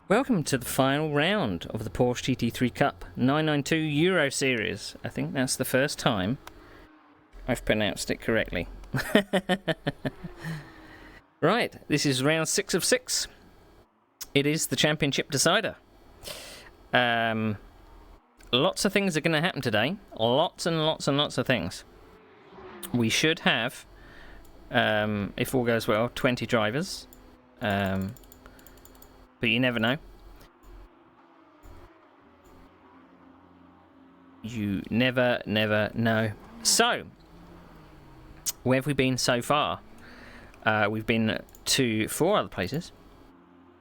Welcome to the final round of the Porsche GT3 Cup 992 Euro Series. I think that's the first time I've pronounced it correctly. Right, this is round 6 of 6. It is the championship decider. Lots of things are going to happen today. Lots and lots and lots of things. We should have, if all goes well, 20 drivers. But you never know. You never know. So, where have we been so far? We've been to 4 other places.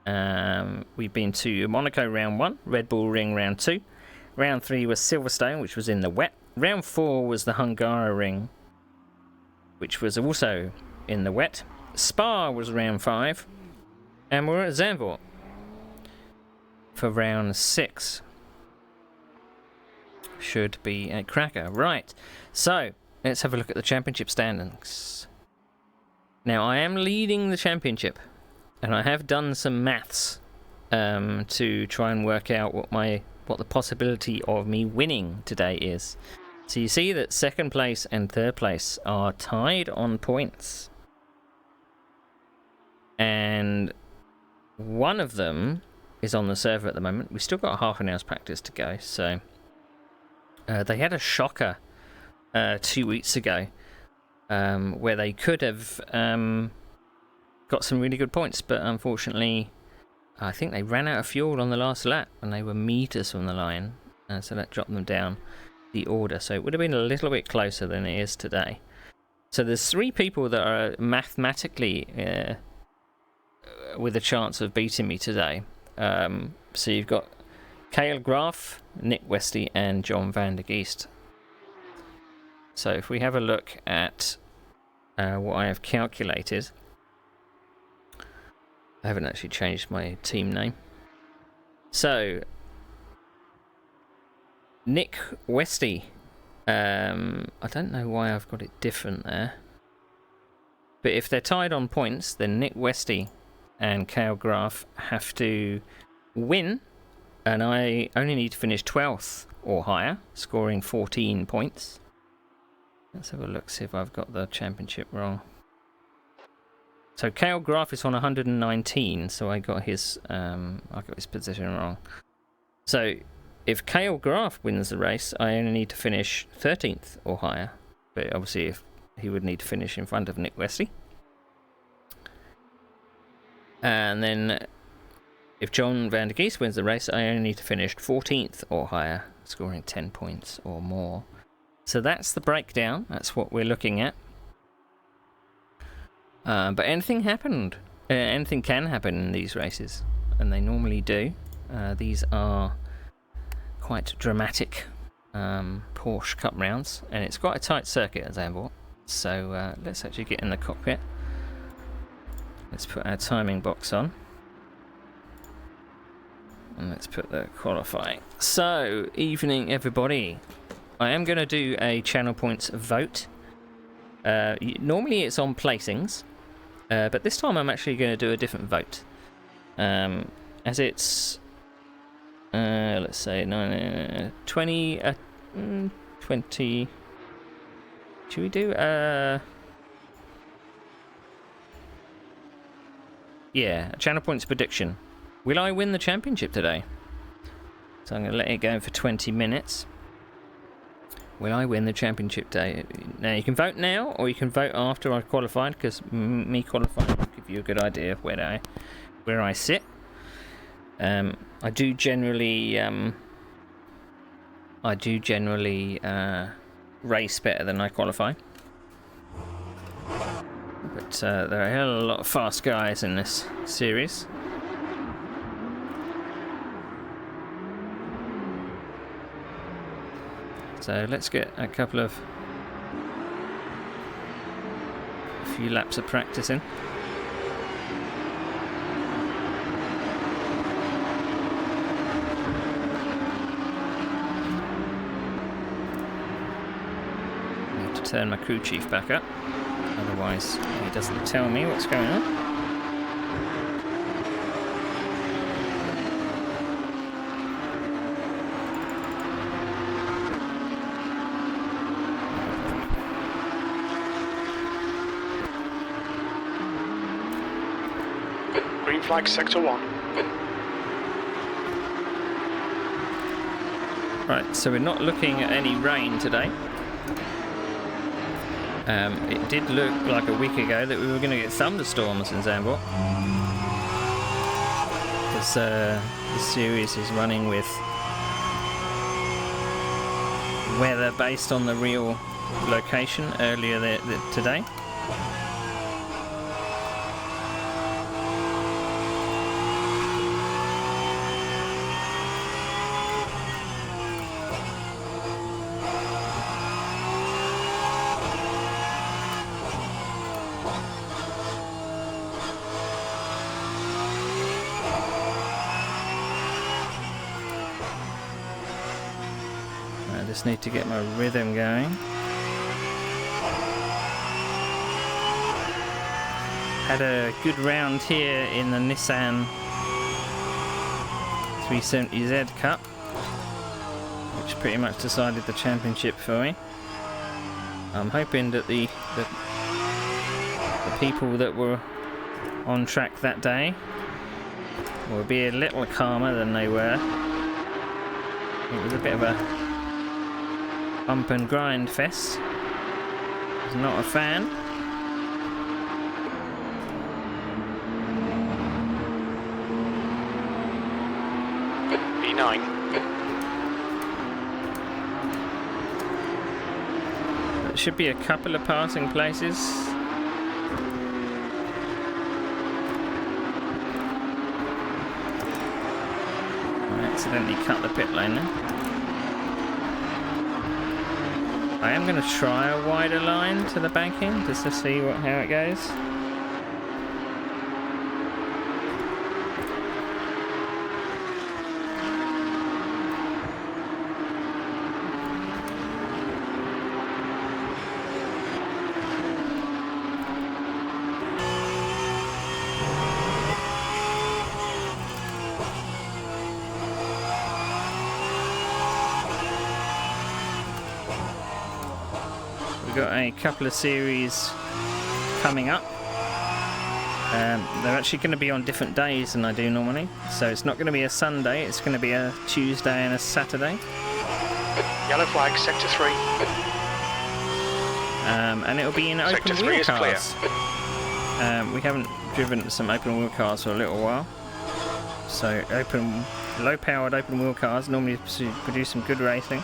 We've been to Monaco round 1, Red Bull Ring round 2. Round 3 was Silverstone, which was in the wet. Round 4 was the Hungaroring, which was also in the wet. Spa was round 5. And we're at Zandvoort for round 6. Should be a cracker. Right, so let's have a look at the championship standings. Now, I am leading the championship, and I have done some maths to try and work out what the possibility of me winning today is. So you see that second place and third place are tied on points, and one of them is on the server at the moment. We've still got half an hour's practice to go, so they had a shocker 2 weeks ago where they could have got some really good points, but unfortunately I think they ran out of fuel on the last lap and they were meters from the line, so that dropped them down the order. So it would have been a little bit closer than it is today. So there's 3 people that are mathematically with a chance of beating me today. So you've got Cale Graf, Nick Westy and John van der Geest. So if we have a look at what I have calculated, I haven't actually changed my team name. So Nick Westy, I don't know why I've got it different there, but if they're tied on points, then Nick Westy and Cale Graf have to win, and I only need to finish 12th or higher, scoring 14 points. Let's have a look, see if I've got the championship wrong. So Cale Graf is on 119, so I got his position wrong. So if Cale Graf wins the race, I only need to finish 13th or higher, but obviously if he would need to finish in front of Nick Westy. And then if John van der Geest wins the race, I only need to finish 14th or higher, scoring 10 points or more. So that's the breakdown. That's what we're looking at. But anything happened. Anything can happen in these races, and they normally do. These are quite dramatic Porsche Cup rounds, and it's quite a tight circuit at Zandvoort. So let's actually get in the cockpit. Let's put our timing box on. And let's put the qualifying. So, evening everybody. I am going to do a channel points vote. Normally it's on placings, but this time I'm actually going to do a different vote. As it's, let's say, 20... 20... Should we do... Yeah, a channel points prediction. Will I win the championship today? So I'm going to let it go for 20 minutes. Will I win the championship today? Now you can vote now, or you can vote after I qualified, because me qualifying will give you a good idea of where I sit. I do generally race better than I qualify. But there are a hell of a lot of fast guys in this series. So let's get a few laps of practice in. I need to turn my crew chief back up. Otherwise, he doesn't tell me what's going on. Green flag, sector 1. Right, so we're not looking at any rain today. It did look like a week ago that we were going to get thunderstorms in Zandvoort. Because this series is running with weather based on the real location earlier today. I just need to get my rhythm going. Had a good round here in the Nissan 370Z Cup, which pretty much decided the championship for me. I'm hoping that the people that were on track that day will be a little calmer than they were. It was a bit of a bump and grind fest. I was not a fan. B9. There should be a couple of passing places. I accidentally cut the pit lane there. I am going to try a wider line to the banking just to see how it goes. We've got a couple of series coming up. They're actually going to be on different days than I do normally. So it's not going to be a Sunday, it's going to be a Tuesday and a Saturday. Yellow flag, sector 3. And it'll be in open wheel cars. We haven't driven some open wheel cars for a little while. So low powered open wheel cars normally produce some good racing.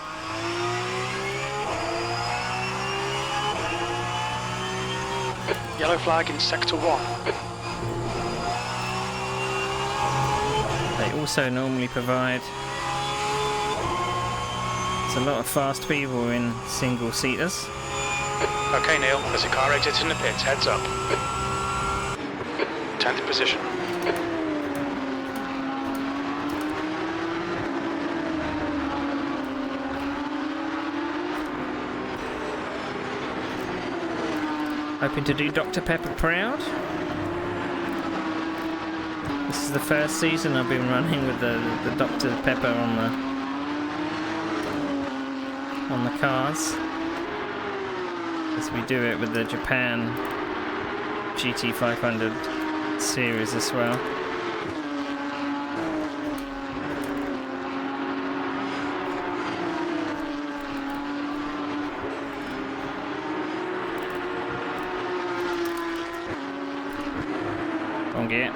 Yellow flag in sector 1. They also normally provide a lot of fast people in single seaters. Okay, Neil, there's a car exiting the pits, heads up. 10th position. Hoping to do Dr. Pepper proud. This is the first season I've been running with the Dr. Pepper on the cars. As we do it with the Japan GT500 series as well. On gear.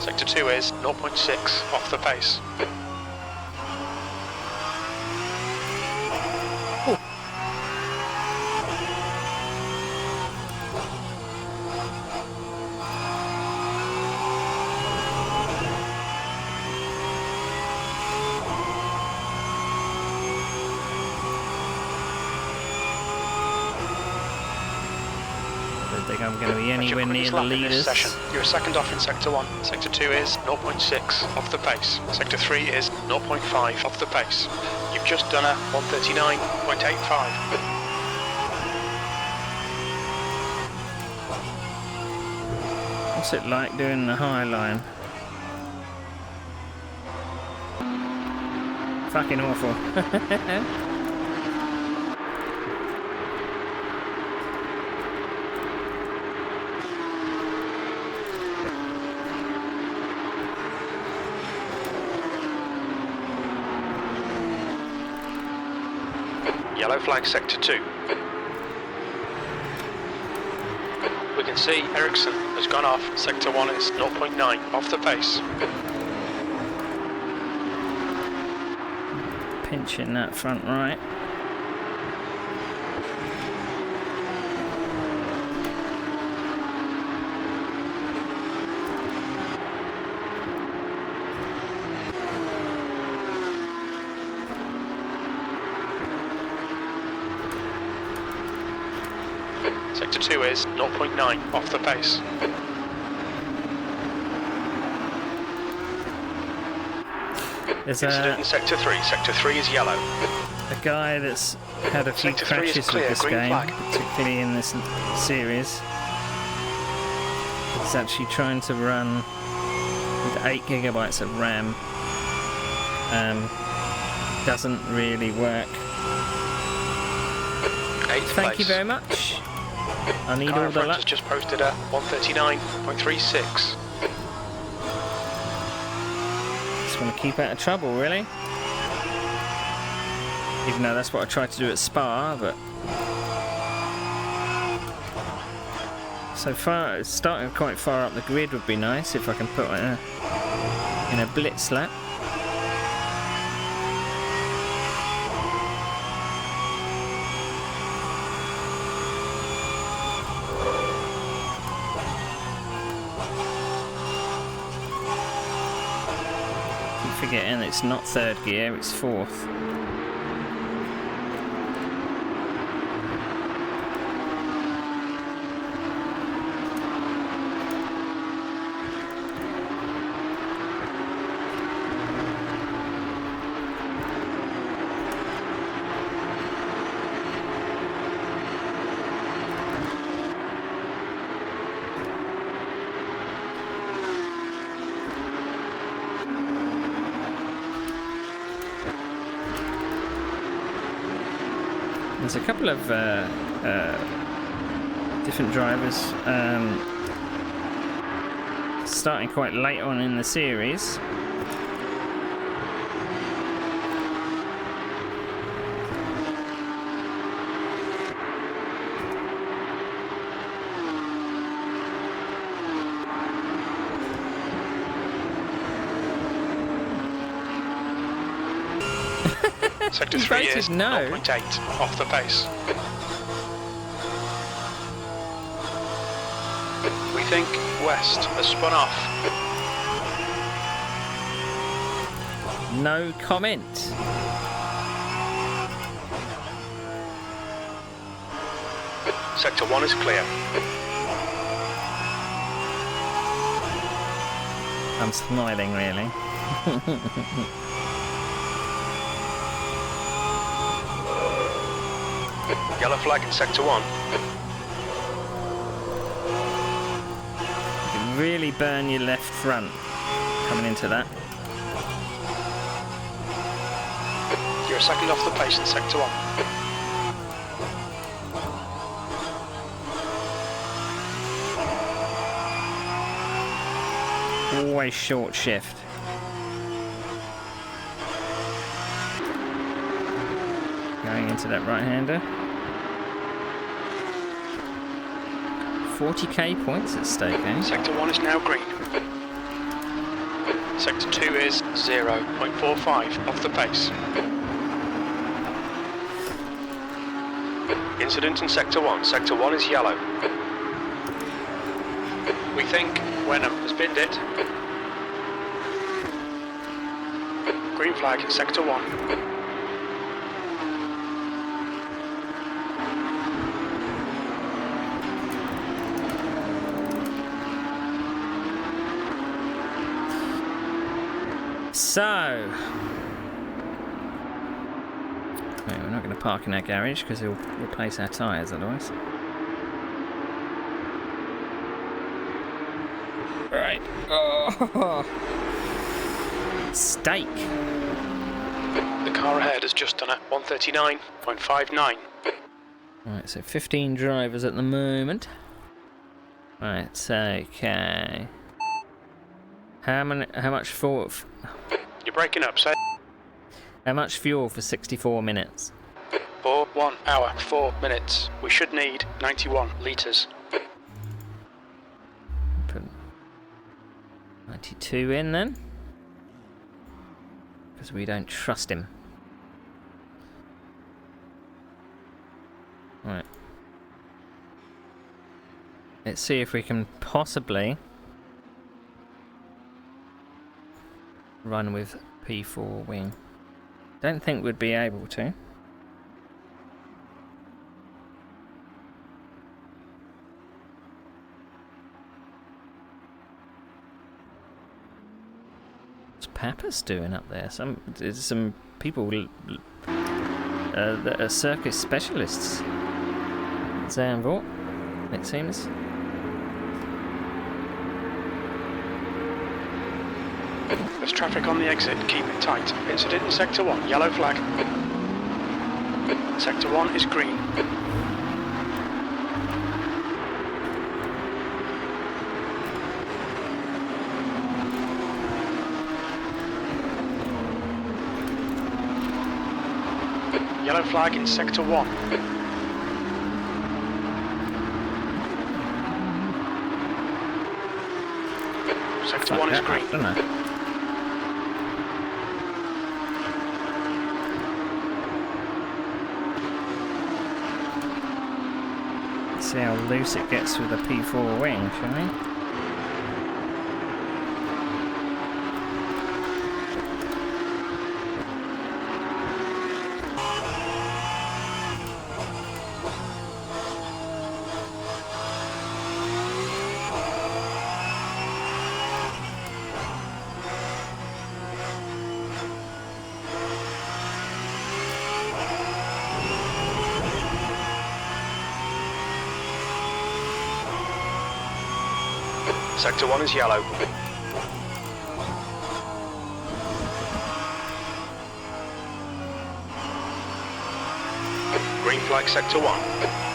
Sector 2 is 0.6 off the pace. think I'm going to be That's your anywhere near quickest the lap in this leaders. session. You're a second off in Sector 1. Sector 2 is 0.6 off the pace. Sector 3 is 0.5 off the pace. You've just done a 139.85. What's it like doing the high line? Fucking awful. Yellow flag Sector 2. We can see Ericsson has gone off. Sector 1 is 0.9 off the pace. Pinching that front right. Sector 2 is 0.9 off the pace. There's Incident in Sector 3. Sector 3 is yellow. a guy that's had a few Sector 3 is crashes with clear, this green game, flag. particularly in this series. He's actually trying to run with 8 gigabytes of RAM. Doesn't really work. 8th Thank place. you very much. I need Car all in the front luck. has just posted a 139.36. Just want to keep out of trouble, really. Even though that's what I tried to do at Spa, but so far starting quite far up the grid would be nice if I can put it in a blitz lap. Keep forgetting it's not third gear, it's fourth. There's a couple of different drivers starting quite late on in the series. Sector You 3 voted is no. 0.8 off the pace. We think West has spun off. No comment. Sector 1 is clear. I'm smiling, really. Yellow flag in Sector 1. You can really burn your left front coming into that. You're a second off the pace in Sector 1. Always short shift. Going into that right-hander. 40k points at stake, eh? Sector 1 is now green. Sector 2 is 0.45 off the pace. Incident in Sector 1. Sector 1 is yellow. We think Wenham has binned it. Green flag in Sector 1. So, right, we're not going to park in our garage because he'll replace our tyres otherwise. Right. Oh. Steak. The car ahead has just done a 139.59. Right, so 15 drivers at the moment. Right, okay. How much fuel? You're breaking up, say. How much fuel for 64 minutes? For 1 hour, 4 minutes. We should need 91 litres. Put 92 in then, because we don't trust him. Right. Let's see if we can possibly run with P4 wing. Don't think we'd be able to. What's Pappas doing up there? There's some people that are circus specialists. Zandvoort, it seems. There's traffic on the exit, keep it tight. Incident in Sector 1, yellow flag. Sector 1 is green. Yellow flag in Sector 1. Sector 1 is green. Don't know. See how loose it gets with a P4 wing, shall we? Sector 1 is yellow. Green flag Sector 1.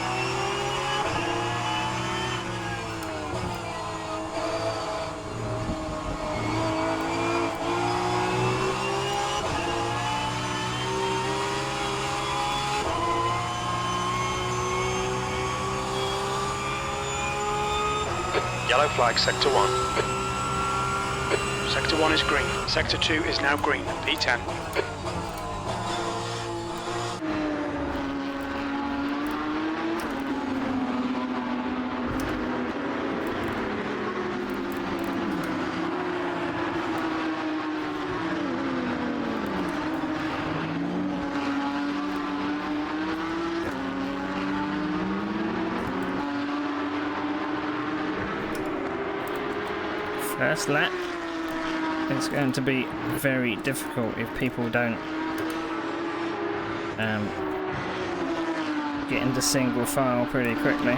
Yellow flag Sector 1. Sector 1 is green. Sector 2 is now green. P10. First lap. It's going to be very difficult if people don't get into single file pretty quickly.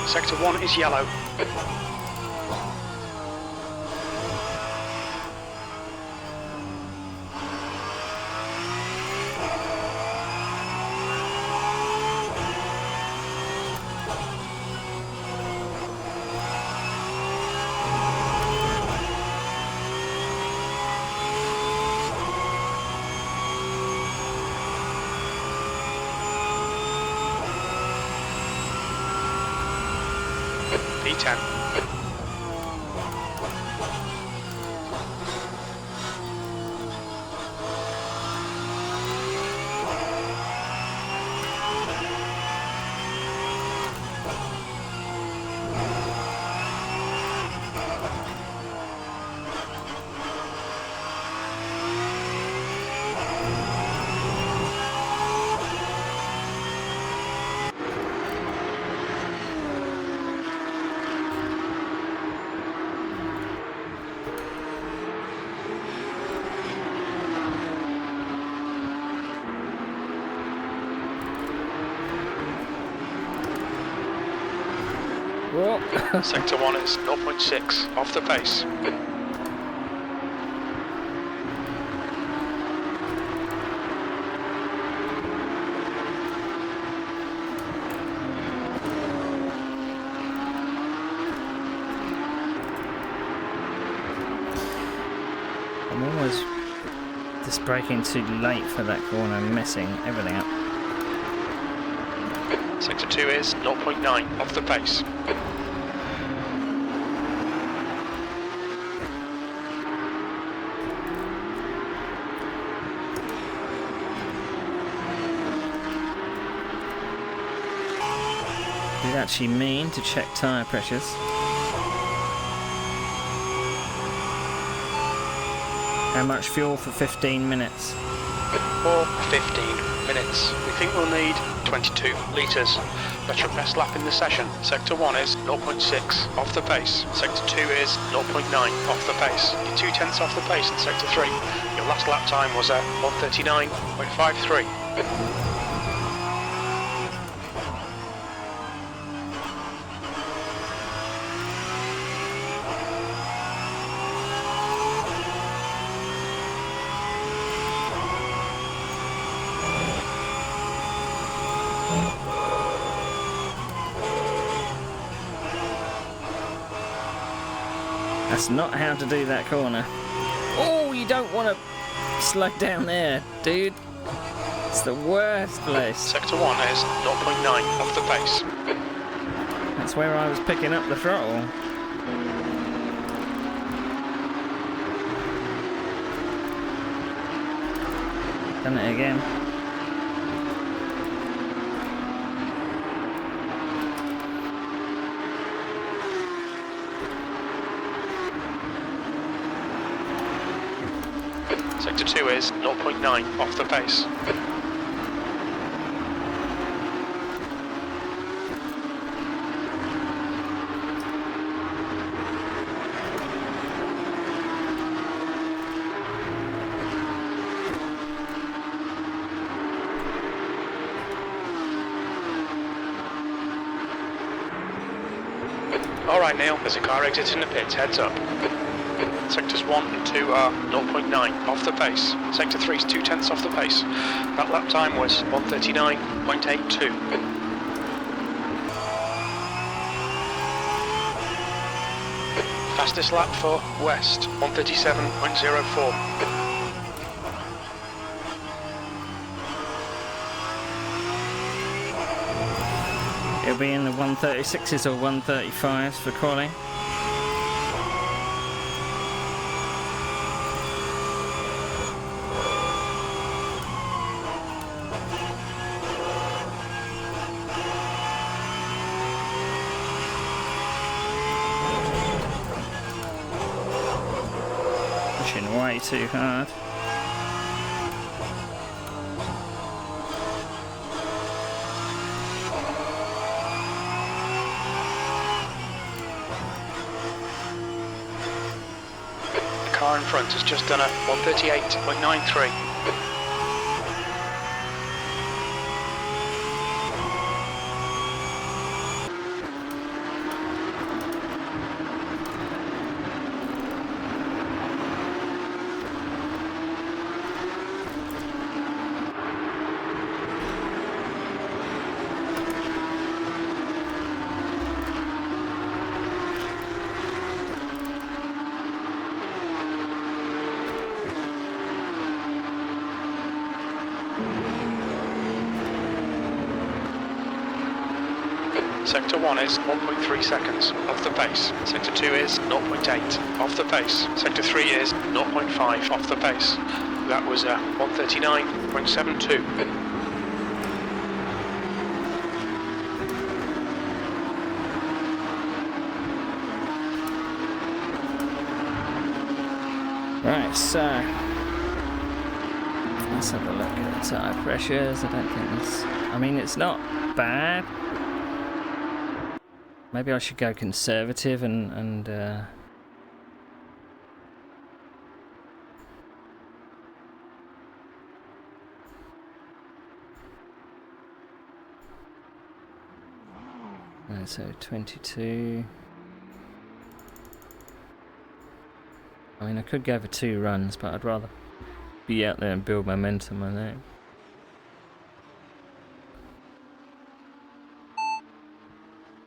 Sector 1 is yellow. P10. Whoa. Sector 1 is 0.6 off the pace. I'm always just braking too late for that corner, messing everything up. Sector 2 is 0.9 off the pace. Did it actually mean to check tyre pressures? How much fuel for 15 minutes? For 15 minutes. We think we'll need 22 litres. That's your best lap in the session. Sector 1 is 0.6 off the pace. Sector 2 is 0.9 off the pace. You're 2/10 off the pace in Sector 3. Your last lap time was at 1:39.53. That's not how to do that corner. Oh, you don't want to slow down there, dude. It's the worst place. Sector 1 is 0.9 off the pace. That's where I was picking up the throttle. Done it again. Sector 2 is 0.9 off the pace. Alright Neil, there's a car exiting the pits, heads up. Sectors 1 and 2 are 0.9 off the pace. Sector 3 is 2/10 off the pace. That lap time was 1:39.82. Fastest lap for West, 1:37.04. It'll be in the 136s or 135s for quali. Pushing way too hard. The car in front has just done a 1:38.93. Sector 1 is 1.3 seconds off the pace. Sector 2 is 0.8 off the pace. Sector 3 is 0.5 off the pace. That was 1:39.72. Right, so let's have a look at the tyre pressures. I don't think it's... I mean, it's not bad. Maybe I should go conservative and Right, so 22. I mean, I could go for 2 runs, but I'd rather be out there and build momentum, I think.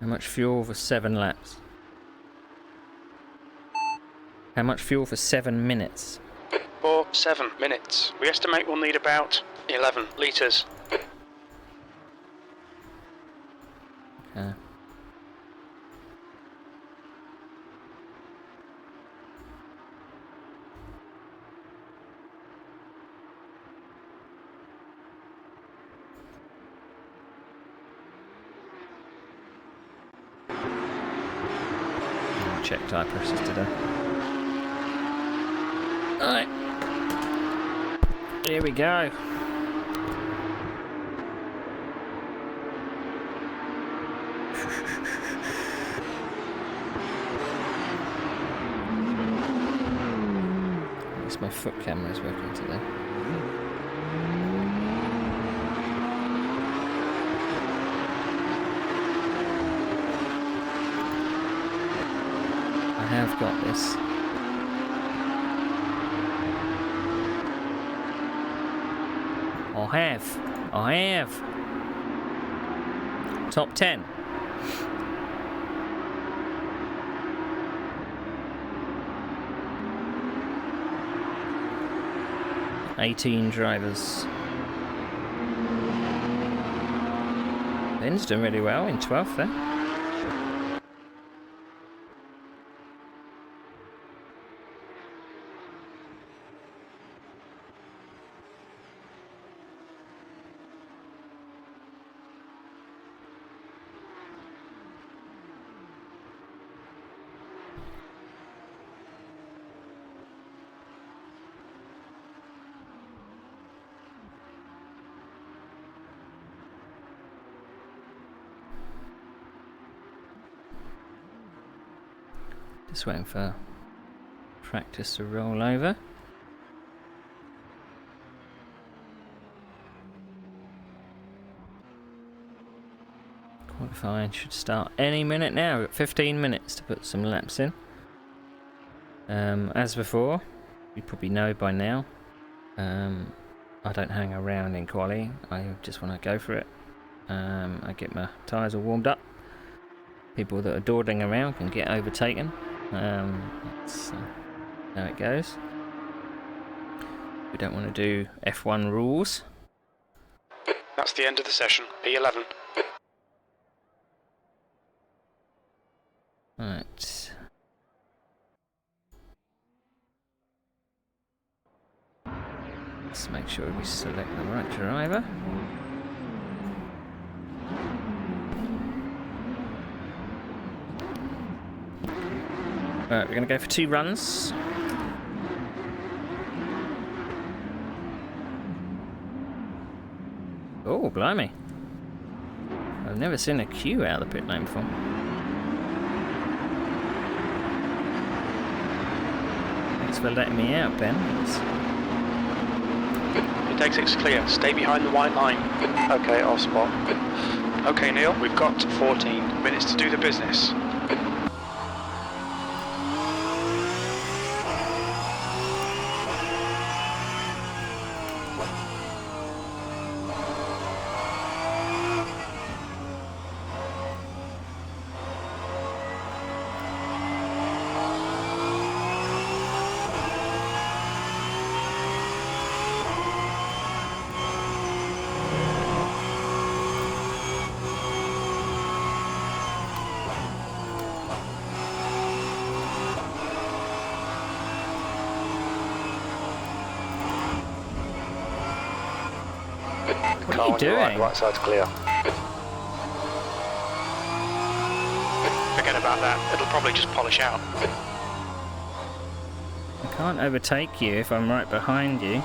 How much fuel for 7 laps? How much fuel for 7 minutes? For 7 minutes. We estimate we'll need about 11 litres. Okay. Check tyre pressures today. Alright. Here we go. At least my foot camera is working today. I have got this. I have. Top 10. $18 drivers. Ben's doing really well in 12th there. Just waiting for practice to roll over. Qualifying should start any minute now. We've got 15 minutes to put some laps in. As before, you probably know by now, I don't hang around in quali. I just want to go for it. I get my tyres all warmed up. People that are dawdling around can get overtaken. That's how it goes. We don't want to do F1 rules. That's the end of the session. P11. Right. Let's make sure we select the right driver. Right, we're going to go for 2 runs. Oh, blimey. I've never seen a queue out of the pit lane before. Thanks for letting me out, Ben. It exit's clear. Stay behind the white line. Okay, I'll spot. Okay, Neil, we've got 14 minutes to do the business. What are you doing? Right side's clear. Forget about that. It'll probably just polish out. I can't overtake you if I'm right behind you.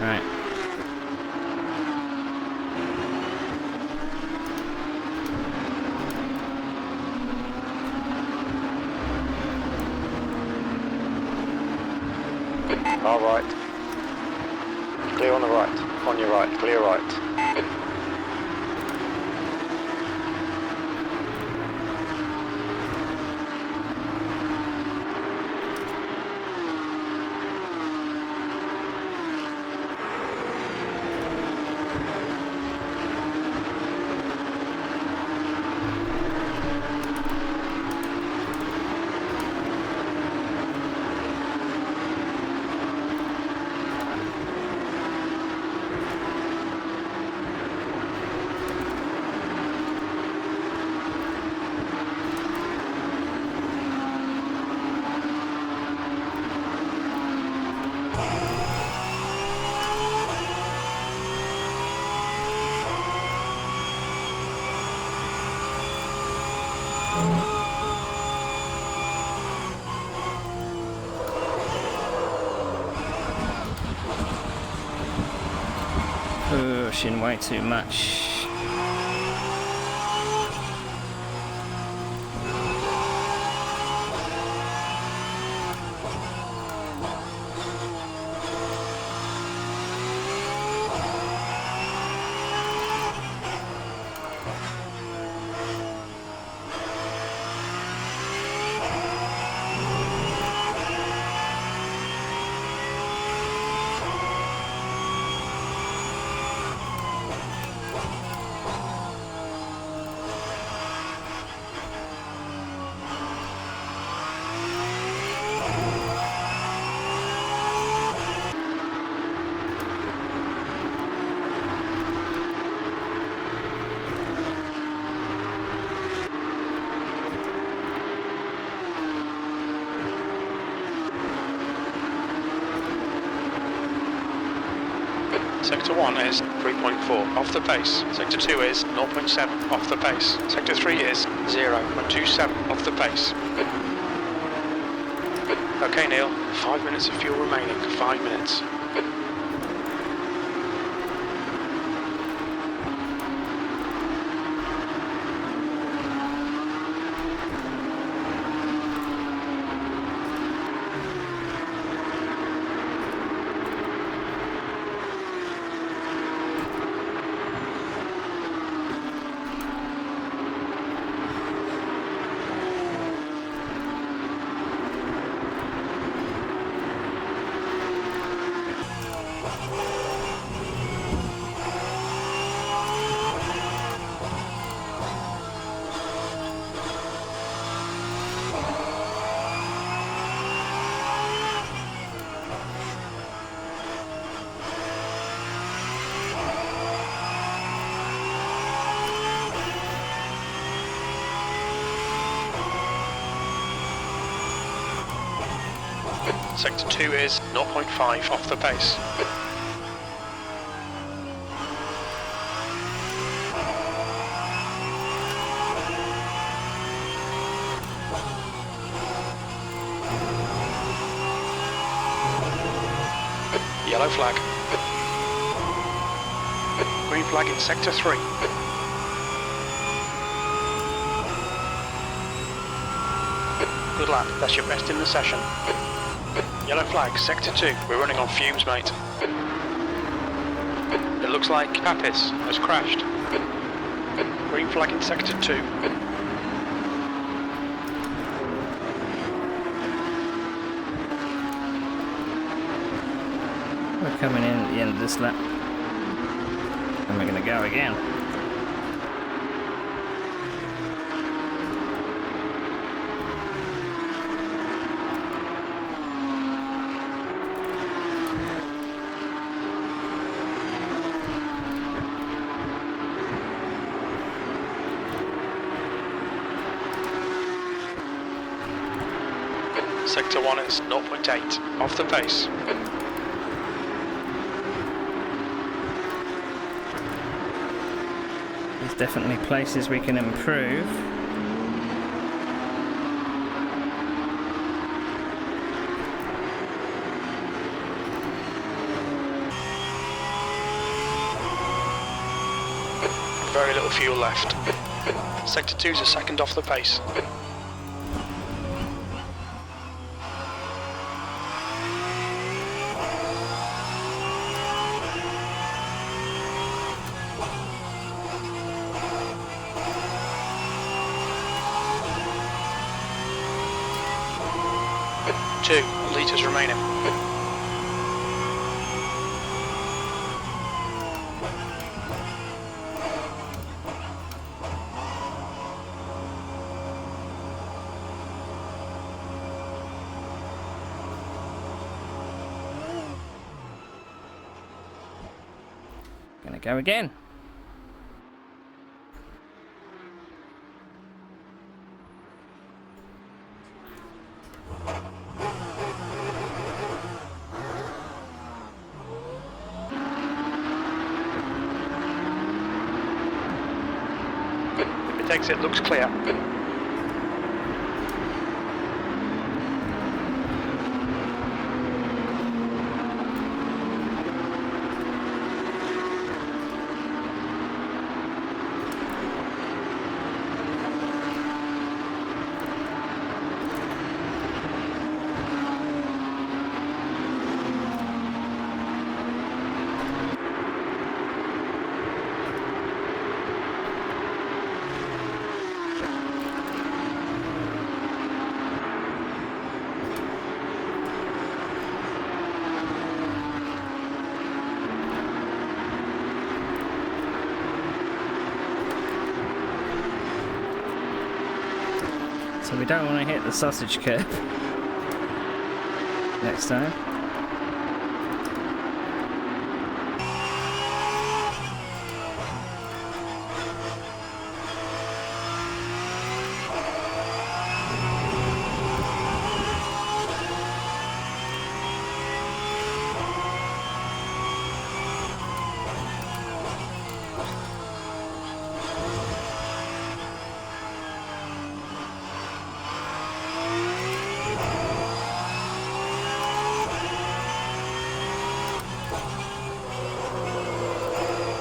Right. All right. Clear on the right. On your right. Clear right. Pushing way too much. Sector 1 is 3.4 off the pace. Sector 2 is 0.7 off the pace. Sector 3 is 0.27 off the pace. Okay Neil, 5 minutes of fuel remaining, 5 minutes. Sector 2 is 0.5 off the pace. Yellow flag. Green flag in Sector 3. Good lad, that's your best in the session. Yellow flag, Sector 2. We're running on fumes, mate. It looks like Papis has crashed. Green flag in Sector 2. We're coming in at the end of this lap. And we're going to go again. Sector 1 is 0.8 off the pace. There's definitely places we can improve. Very little fuel left. Sector 2 is a second off the pace. 2 litres remaining. Gonna go again. If it takes it, looks clear. So we don't want to hit the sausage curb next time.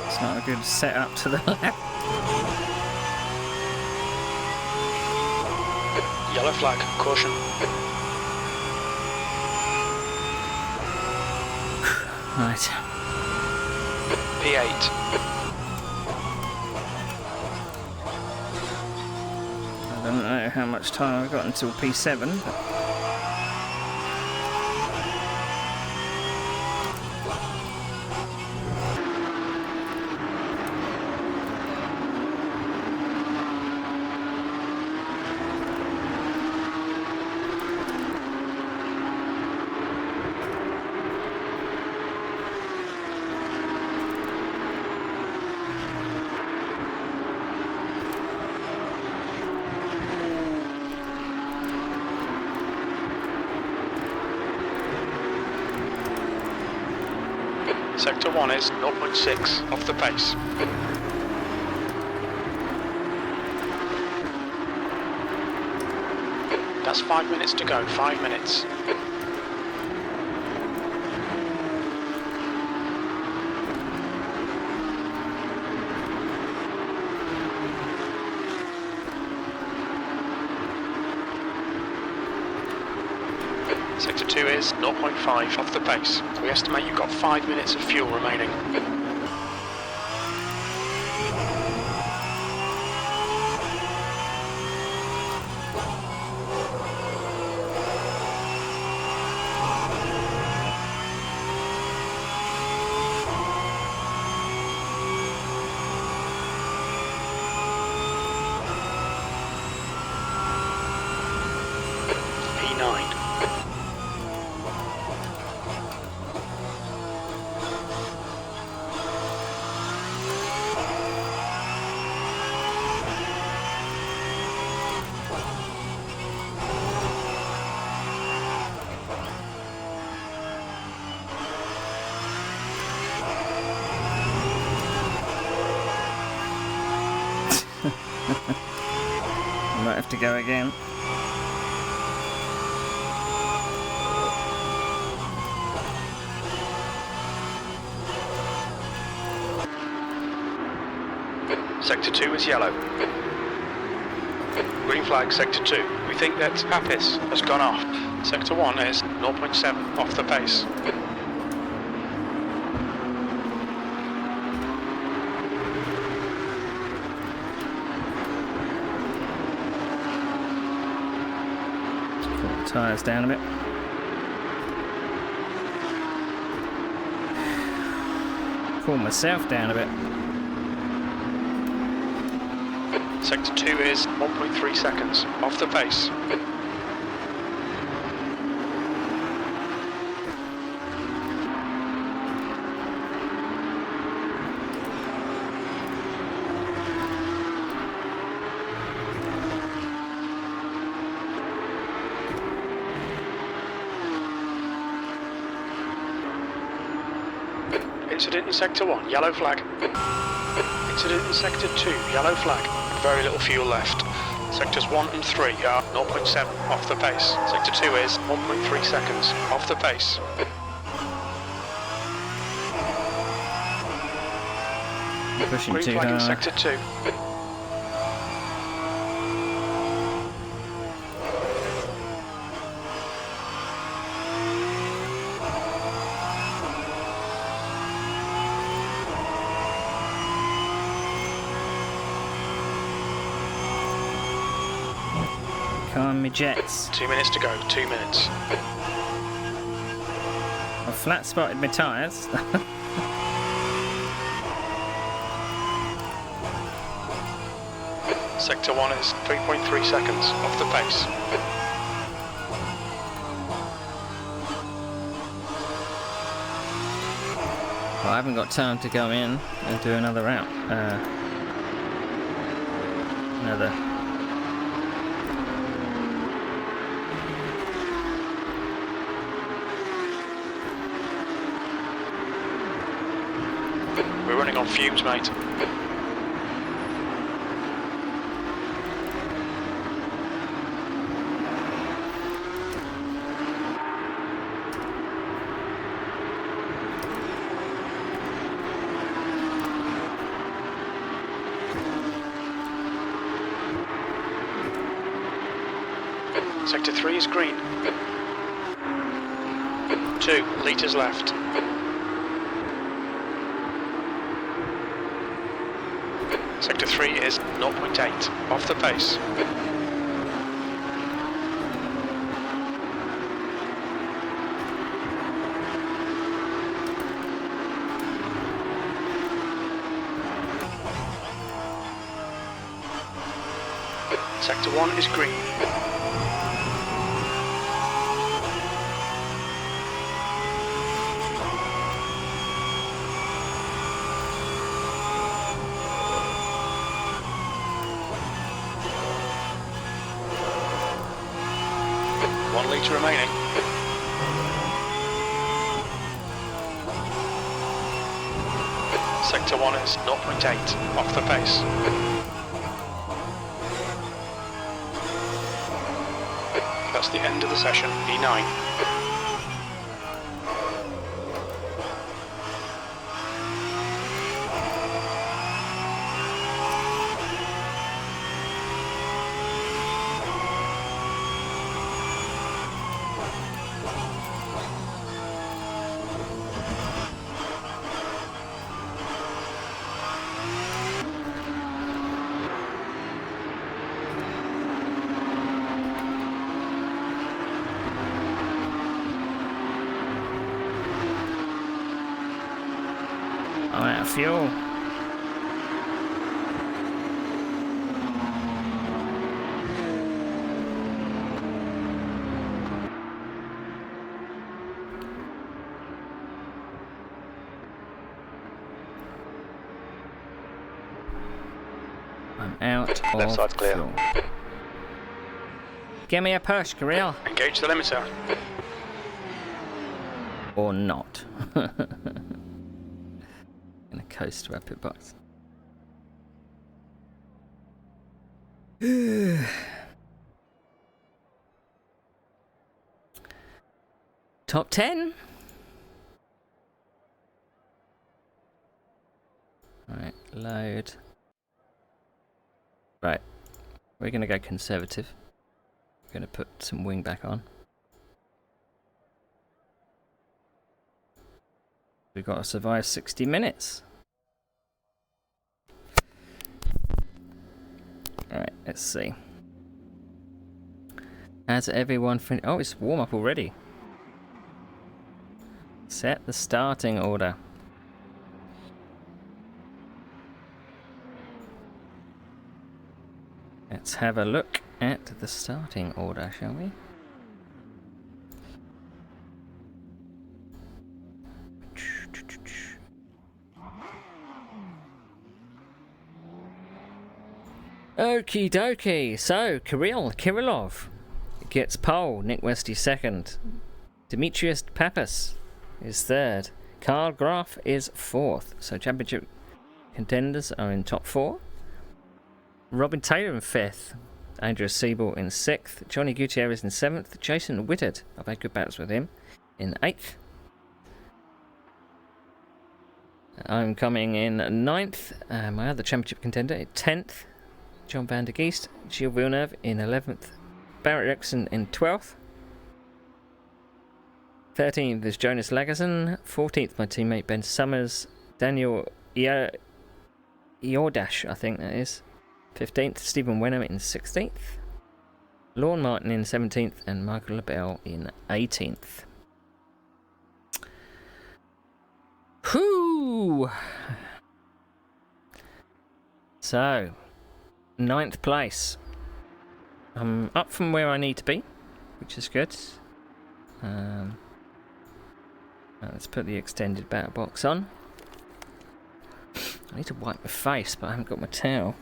It's not a good setup to the left. Yellow flag, caution. Right. P8. I don't know how much time I've got until P7, but Sector 1 is 0.6 off the pace. That's 5 minutes to go, 5 minutes. Sector 2 is 0.5 off the pace. We estimate you've got 5 minutes of fuel remaining. P9. I might have to go again. Sector 2 is yellow. Green flag, Sector 2. We think that Papis has gone off. Sector 1 is 0.7 off the pace. Pull the tyres down a bit. cool myself down a bit. Sector 2 is 1.3 seconds off the pace. Incident in Sector 1, yellow flag. Incident in Sector 2, yellow flag. Very little fuel left. Sectors 1 and 3 are 0.7 off the pace. Sector 2 is 1.3 seconds off the pace. Pushing Green too flag in hard. Sector 2. Come on, me jets. 2 minutes to go, 2 minutes. I've flat spotted my tyres. Sector 1 is 3.3 seconds off the pace. Well, I haven't got time to go in and do another route. Another. We're running on fumes, mate. Sector 3 is green. 2 litres left. Sector 3 is 0.8 off the pace. Sector 1 is green. Litre remaining. Sector 1 is 0.8 off the pace. That's the end of the session, E9. I'm out of fuel. I'm out Left side's of clear. fuel. Give me a push, Kirill. Engage the limiter. Or not. Gonna coast to our pit box. Top 10. Right, load. Right, we're gonna go conservative. We're gonna put some wing back on. We've got to survive 60 minutes. Alright, let's see. Has everyone finished? Oh, it's warm up already. Set the starting order. Let's have a look at the starting order, shall we? Okie dokie. So, Kirillov gets pole. Nick Westy second. Demetrius Pappas is third. Karl Graf is fourth. So, championship contenders are in top four. Robin Taylor in fifth. Andrew Siebel in sixth. Johnny Gutierrez in seventh. Jason Whittard, I've had good battles with him, in eighth. I'm coming in ninth. My other championship contender in 10th. John van der Geest. Gilles Villeneuve in 11th. Barrett Erickson in 12th. 13th is Jonas Lagerson. 14th, my teammate Ben Summers. Daniel Iordash, I think that is. 15th, Stephen Wenham in 16th. Lorne Martin in 17th. And Michael LaBelle in 18th. Whoo! So, 9th place. I'm up from where I need to be, which is good. Let's put the extended batter box on. I need to wipe my face, but I haven't got my towel.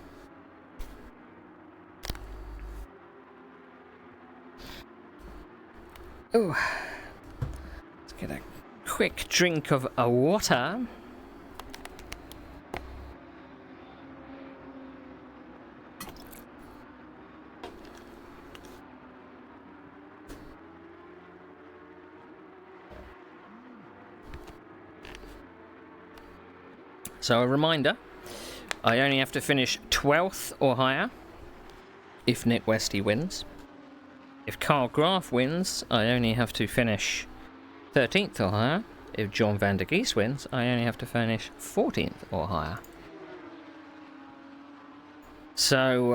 Oh, let's get a quick drink of water. So a reminder, I only have to finish 12th or higher if Nick Westy wins. If Karl Graf wins, I only have to finish 13th or higher. If John van der Geest wins, I only have to finish 14th or higher. So,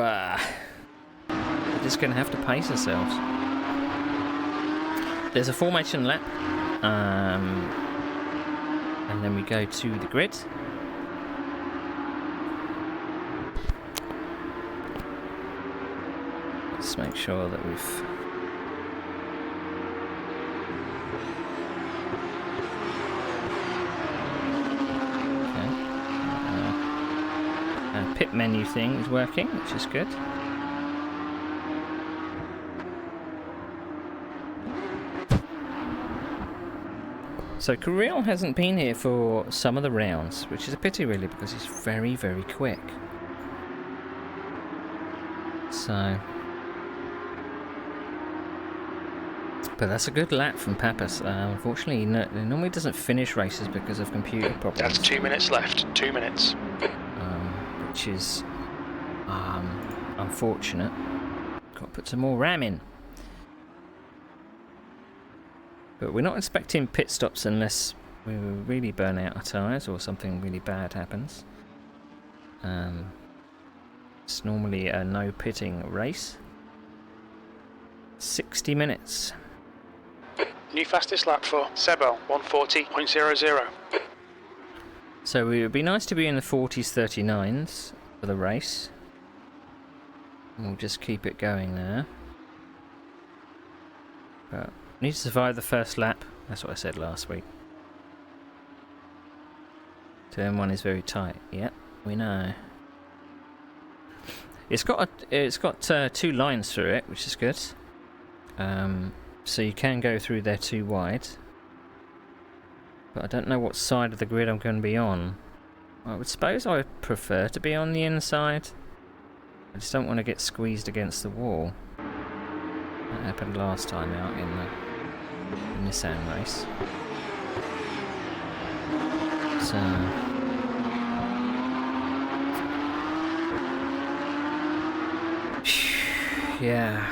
we're just going to have to pace ourselves. There's a formation lap, and then we go to the grid. Let's make sure that we've... pit menu thing is working, which is good. So Kirill hasn't been here for some of the rounds, which is a pity really, because he's very, very quick. So... but that's a good lap from Pappas. Unfortunately, he normally doesn't finish races because of computer problems. That's 2 minutes left. 2 minutes. Which is unfortunate. Got to put some more RAM in. But we're not expecting pit stops unless we really burn out our tyres or something really bad happens. It's normally a no pitting race. 60 minutes. New fastest lap for Sebel, 140.00. So it would be nice to be in the 40s, 39s for the race. And we'll just keep it going there. But need to survive the first lap. That's what I said last week. Turn 1 is very tight. Yep, we know. It's got 2 lines through it, which is good. So you can go through there 2 wide. But I don't know what side of the grid I'm going to be on. I would suppose I would prefer to be on the inside. I just don't want to get squeezed against the wall. That happened last time out in the Nissan race. So... yeah.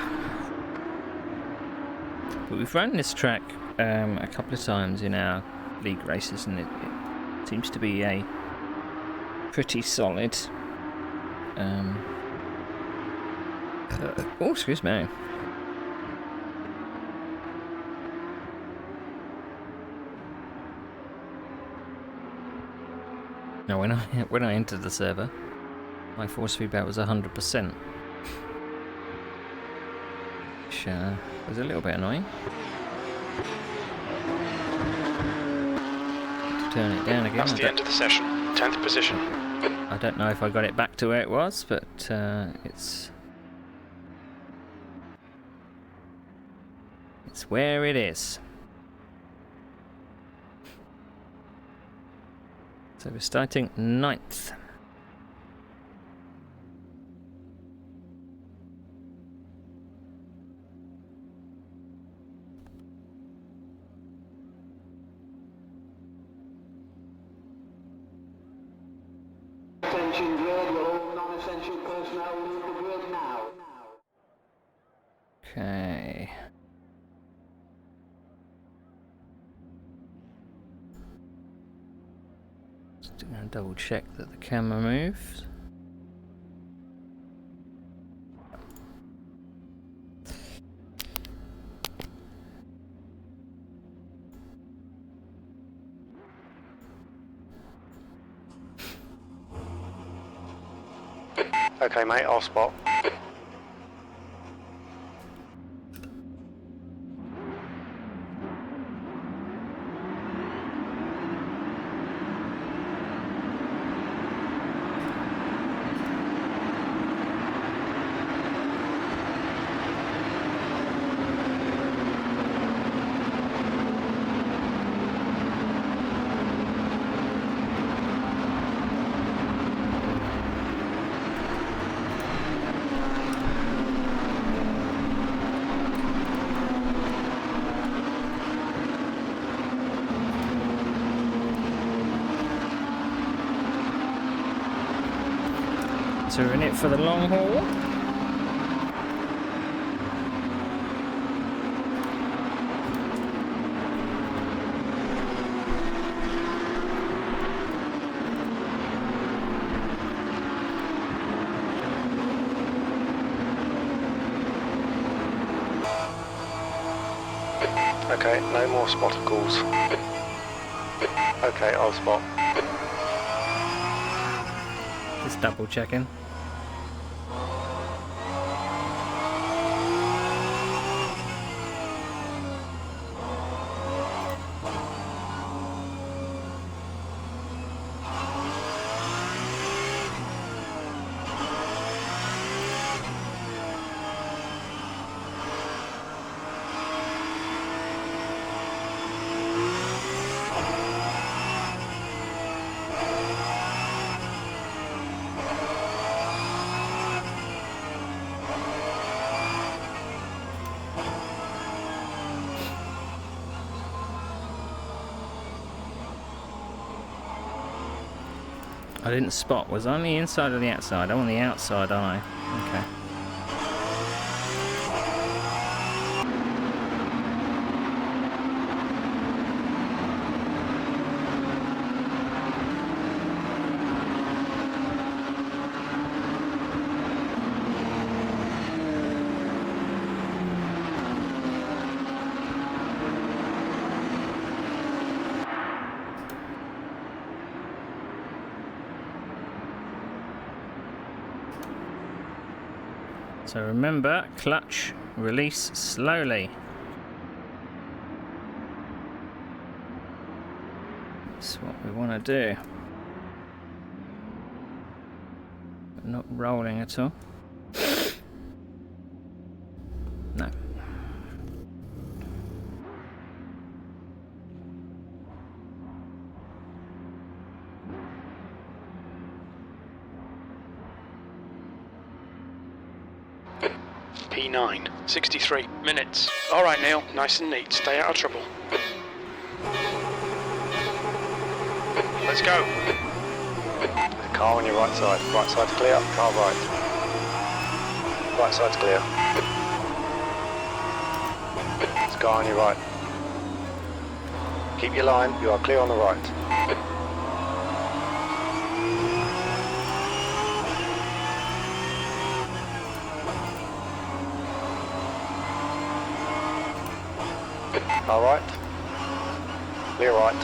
But we've run this track a couple of times in our league races, and it seems to be a pretty solid. Oh, excuse me. Now, when I entered the server, my force feedback was 100%. which was a little bit annoying. Turn it down again. That's the end of the session. 10th position. I don't know if I got it back to where it was, but it's where it is. So we're starting 9th. Attention grid, will all non-essential personnel leave the grid now. Okay. Just going to double check that the camera moves. Okay, mate, I'll spot. So we're in it for the long haul. Okay, no more spotter calls. Okay, I'll spot. Just double checking. I didn't spot. Was I on the inside or the outside? I'm on the outside, aren't I? Okay. So remember, clutch, release slowly. That's what we want to do. But not rolling at all. No. P9, 63 minutes. Alright Neil, nice and neat, stay out of trouble. Let's go. Car on your right side. Right side's clear, car right. Right side's clear. There's a car on your right. Keep your line, you are clear on the right. All right. Clear right.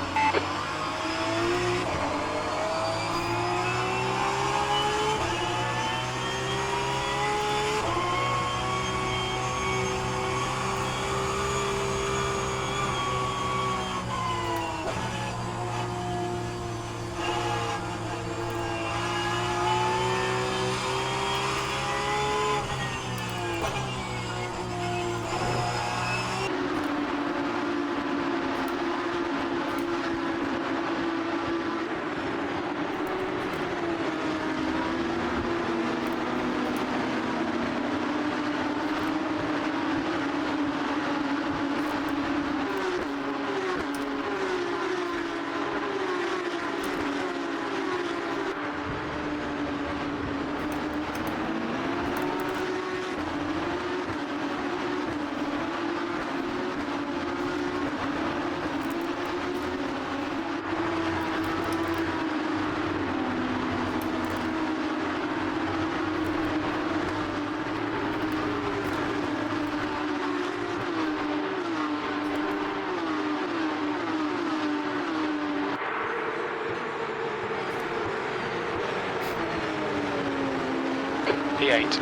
gate.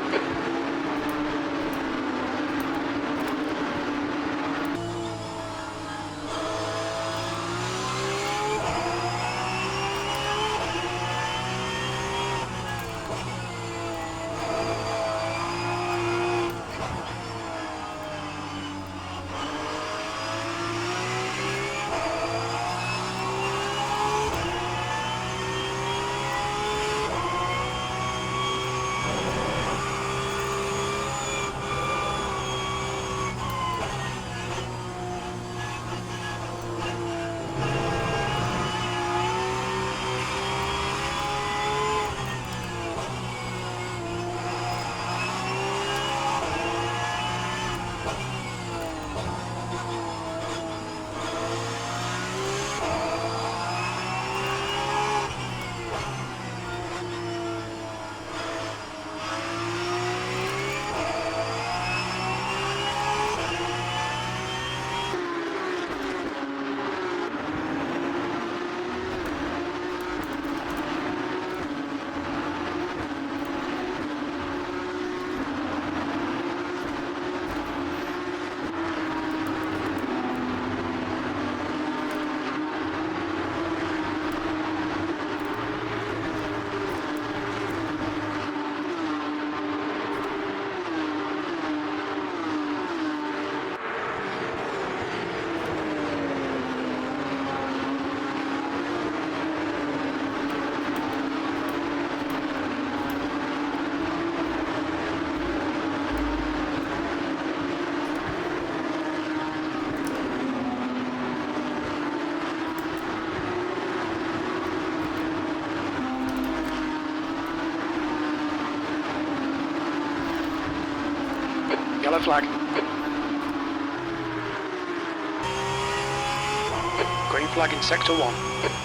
Yellow flag. Green flag in sector 1.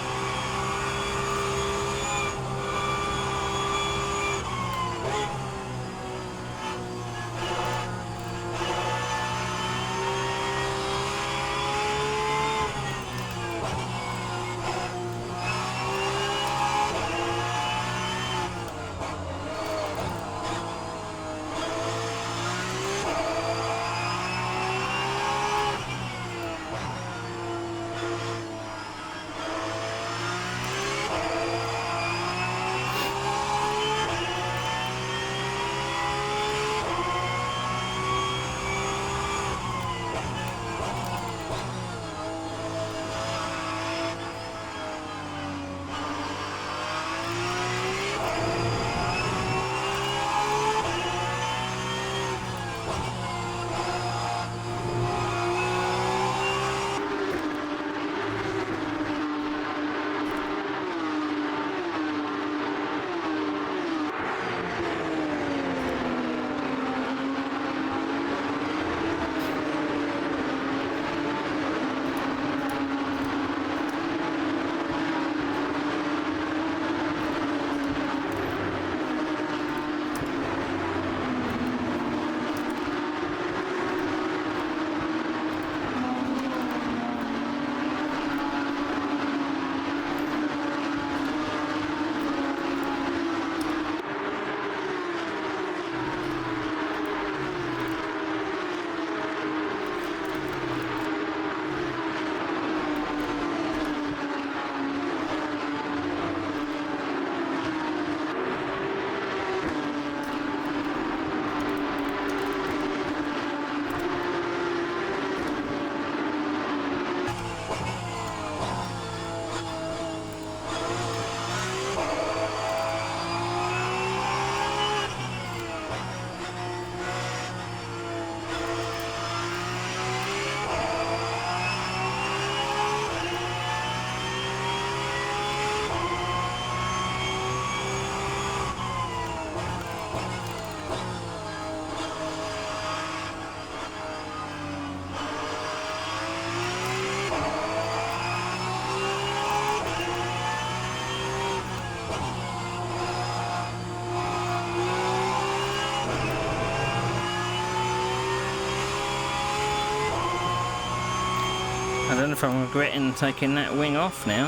I don't know if I'm regretting taking that wing off now,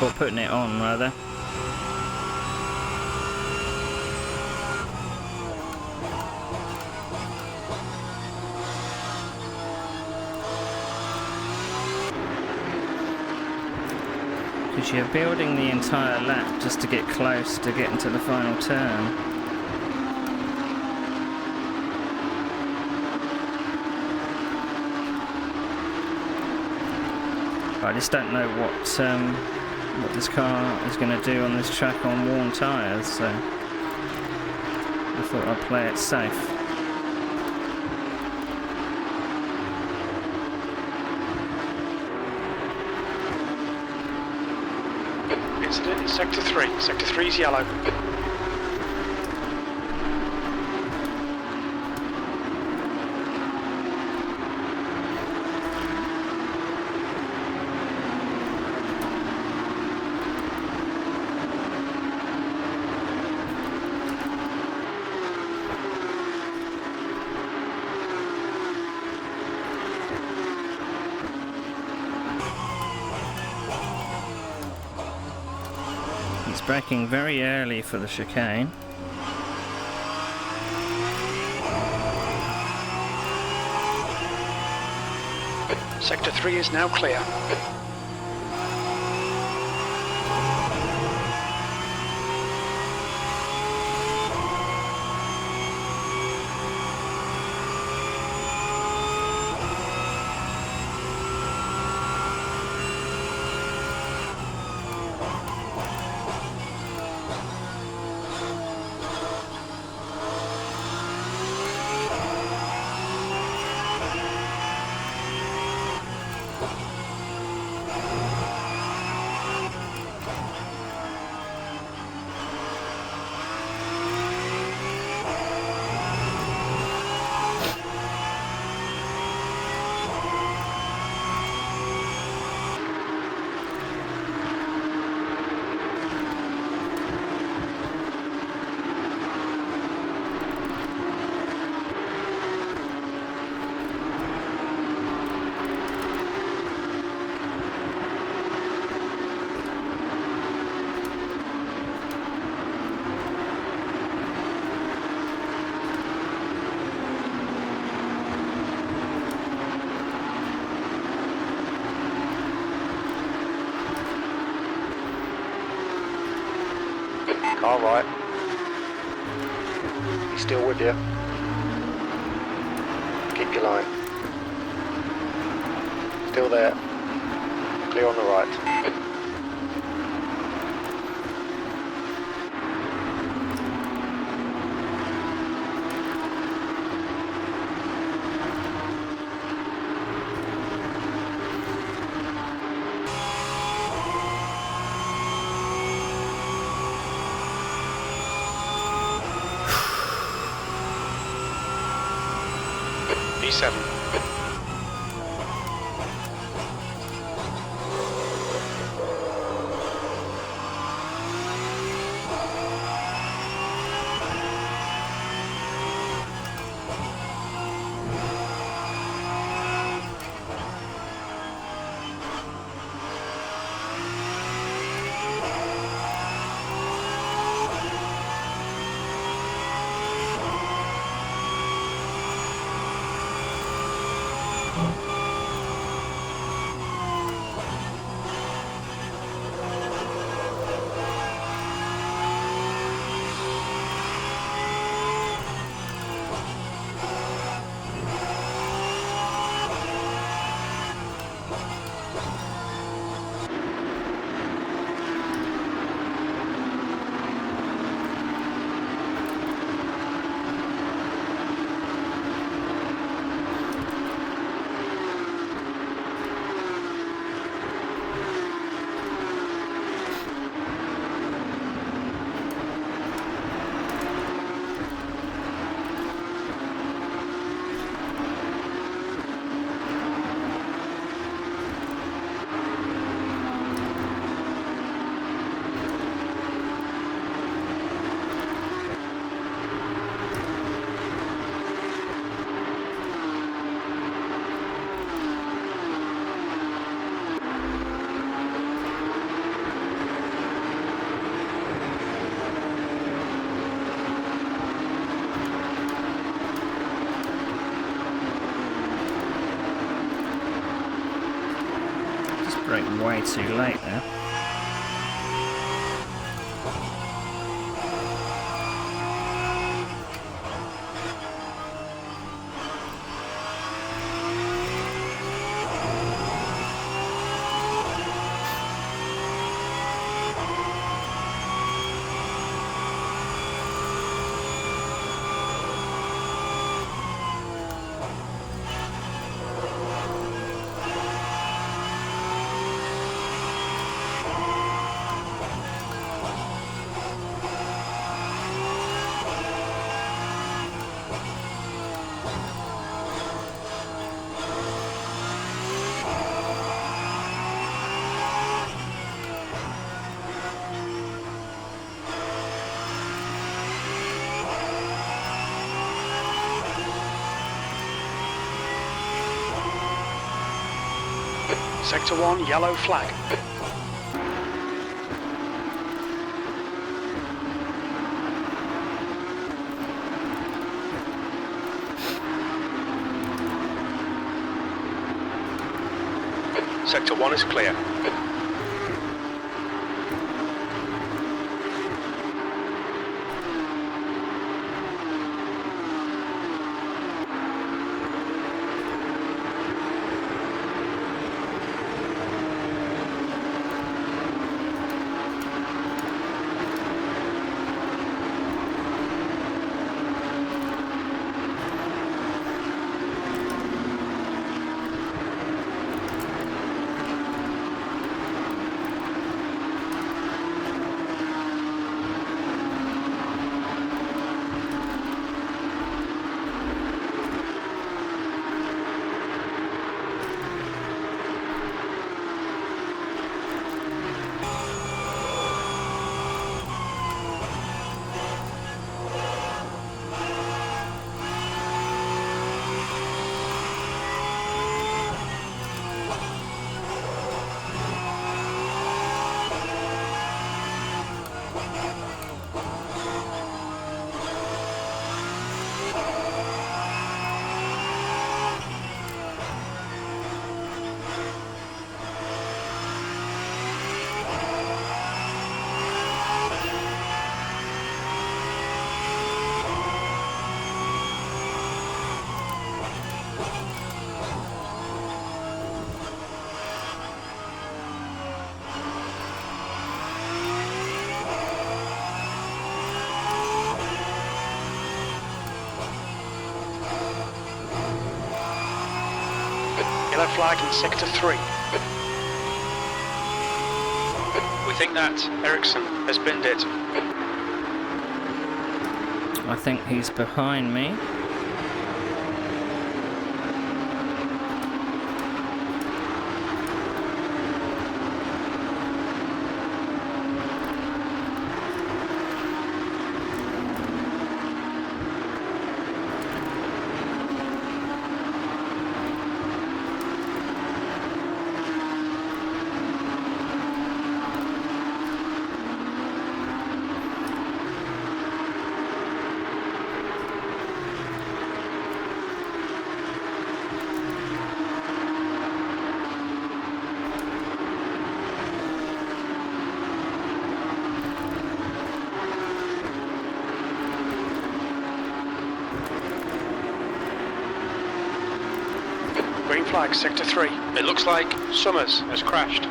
or putting it on rather. Because you're building the entire lap just to get close to getting to the final turn. I just don't know what this car is going to do on this track on worn tyres, so I thought I'd play it safe. Incident in Sector 3. Sector 3 is yellow. He's braking very early for the chicane. Sector 3 is now clear. Car right. He's still with you. Keep your line. Still there. Clear on the right. B7. Brake way too late there. Sector 1, yellow flag. Sector 1 is clear. Yellow flag in Sector 3. We think that Ericsson has binned it. I think he's behind me. Green flag, Sector 3. It looks like Summers has crashed.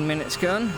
Minutes gone.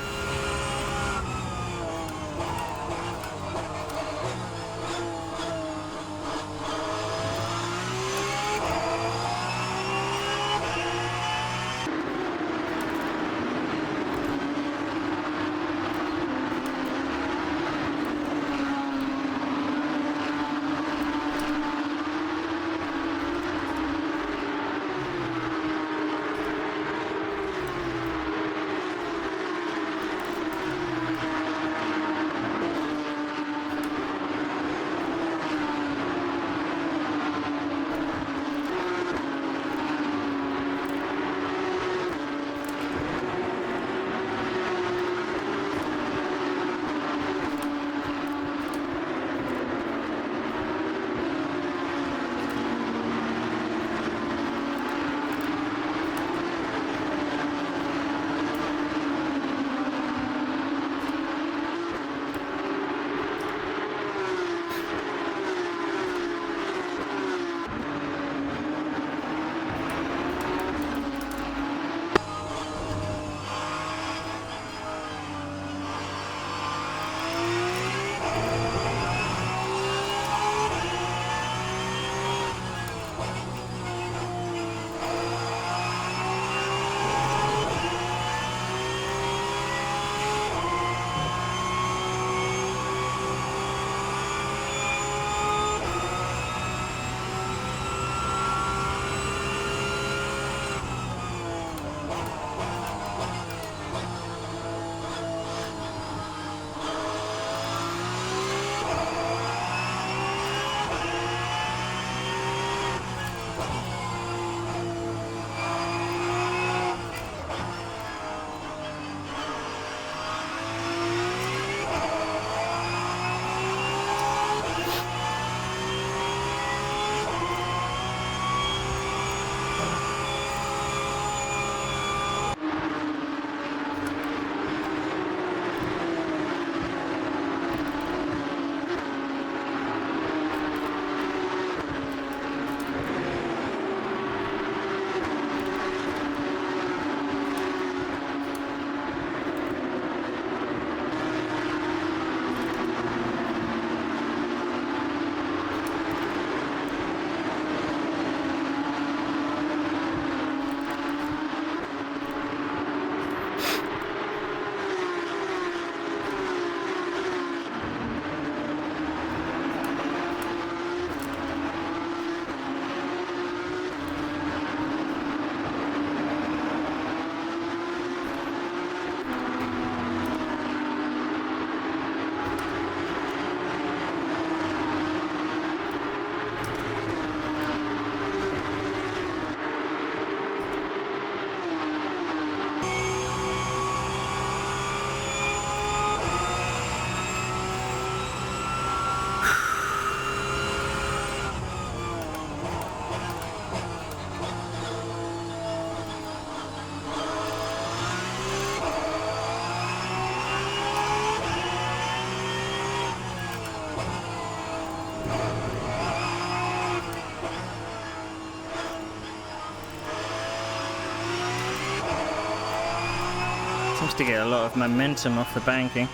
Seems to get a lot of momentum off the banking.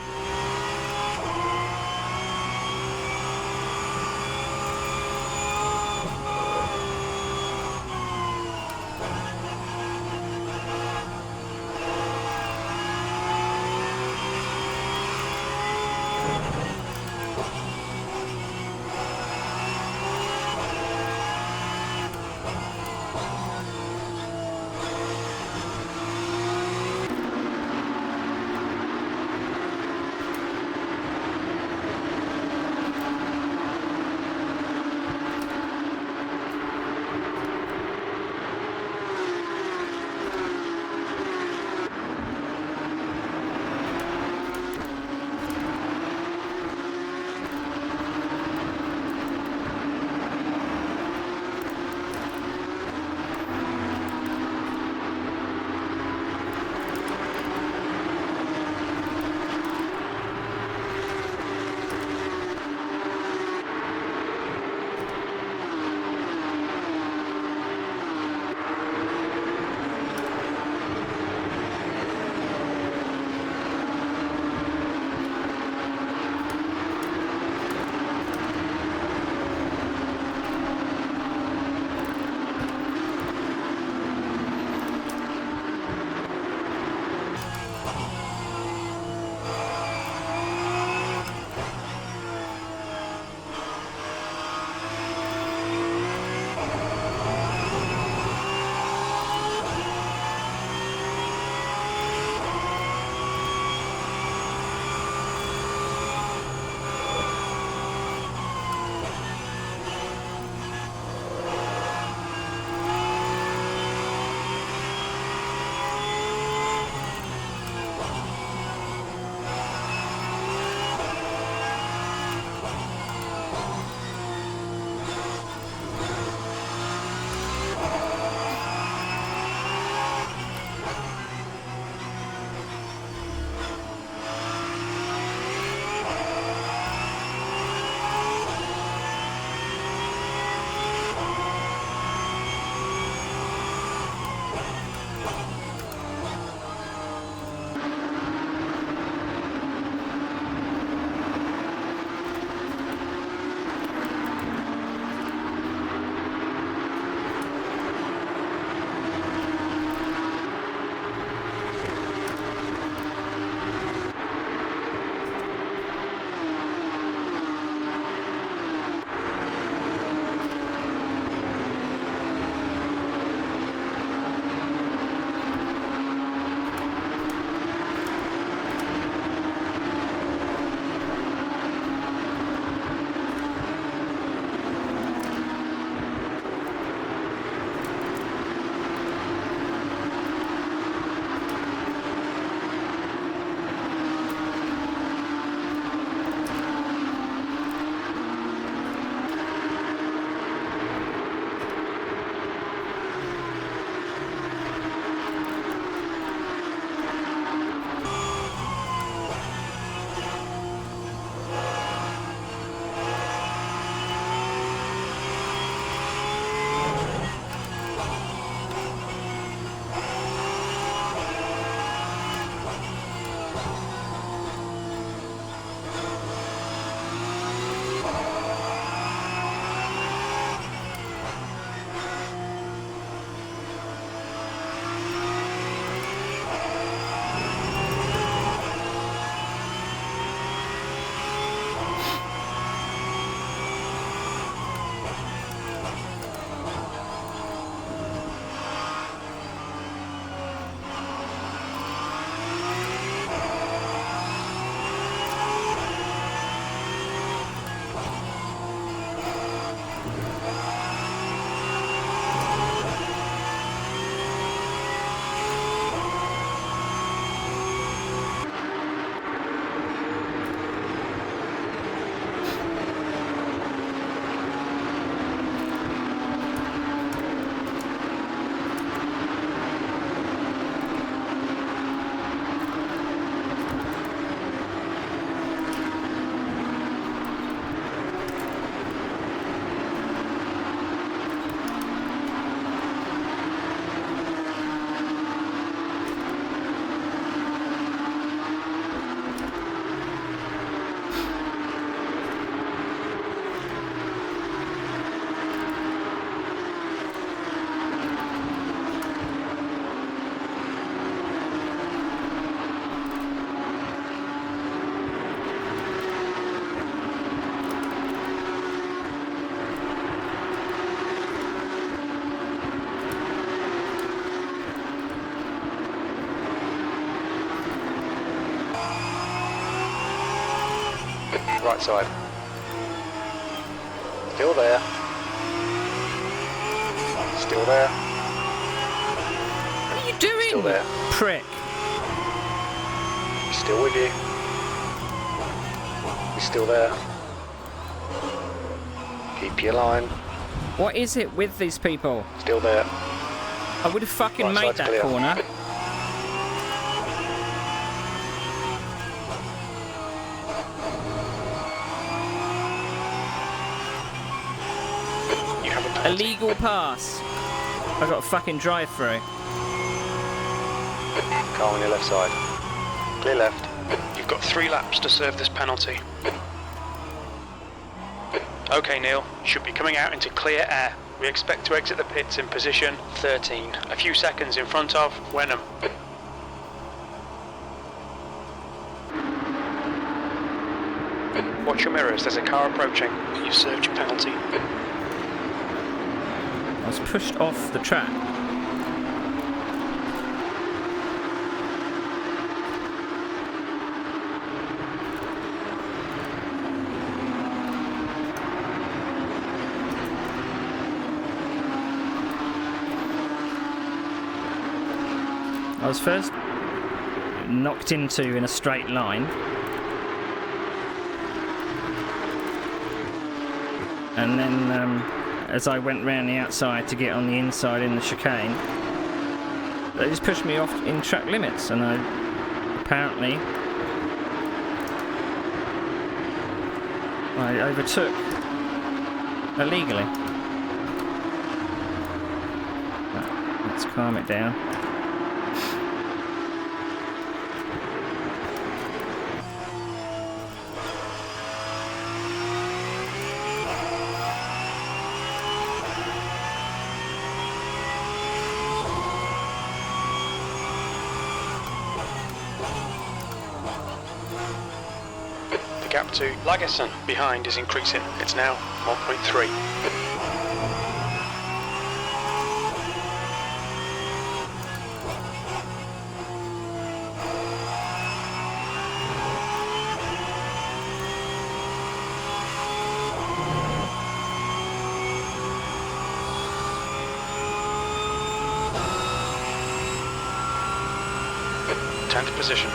Right side. Still there. Still there. What are you doing? Still there. Prick. Still with you. He's still there. Keep your line. What is it with these people? Still there. I would have fucking Right made side's that clear. corner. You have a penalty. Illegal pass. I got a fucking drive through. Car on your left side. Clear left. You've got 3 laps to serve this penalty. Okay, Neil, should be coming out into clear air. We expect to exit the pits in position 13, a few seconds in front of Wenham. Watch your mirrors, there's a car approaching. You've served your penalty. I was pushed off the track. I was first knocked into in a straight line, and then as I went round the outside to get on the inside in the chicane, they just pushed me off in track limits, and I apparently overtook illegally. Right, let's calm it down. The gap to Lagerson behind is increasing. It's now 1.3. Tenth position.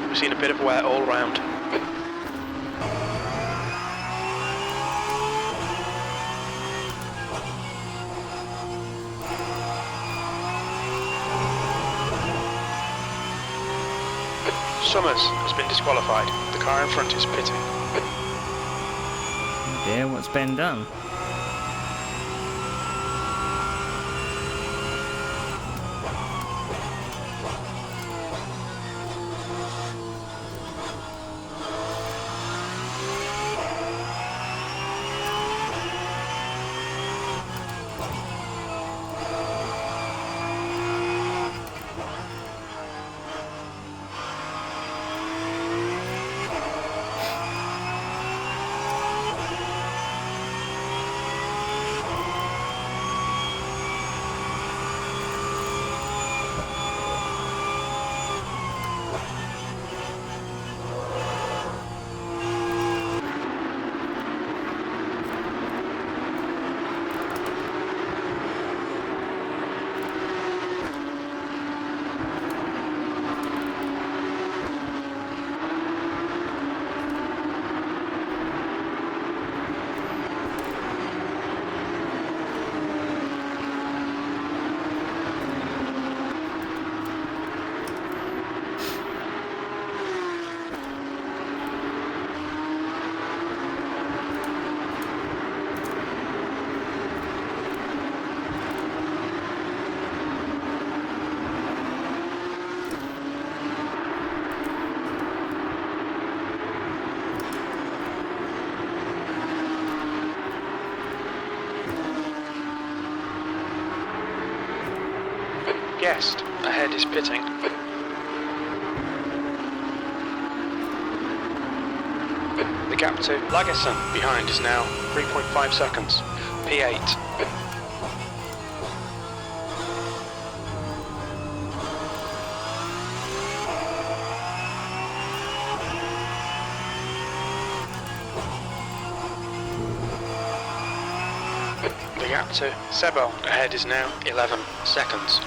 We've seen a bit of wear all round. Summers has been disqualified. The car in front is pitting. Oh dear, what's Ben done? Guest ahead is pitting. The gap to Lagerson behind is now 3.5 seconds. P8. The gap to Sebo ahead is now 11 seconds.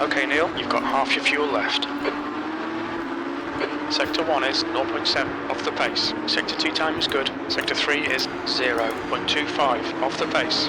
Okay Neil, you've got half your fuel left. Sector 1 is 0.7 off the pace. Sector 2 time is good. Sector 3 is 0.25 off the pace.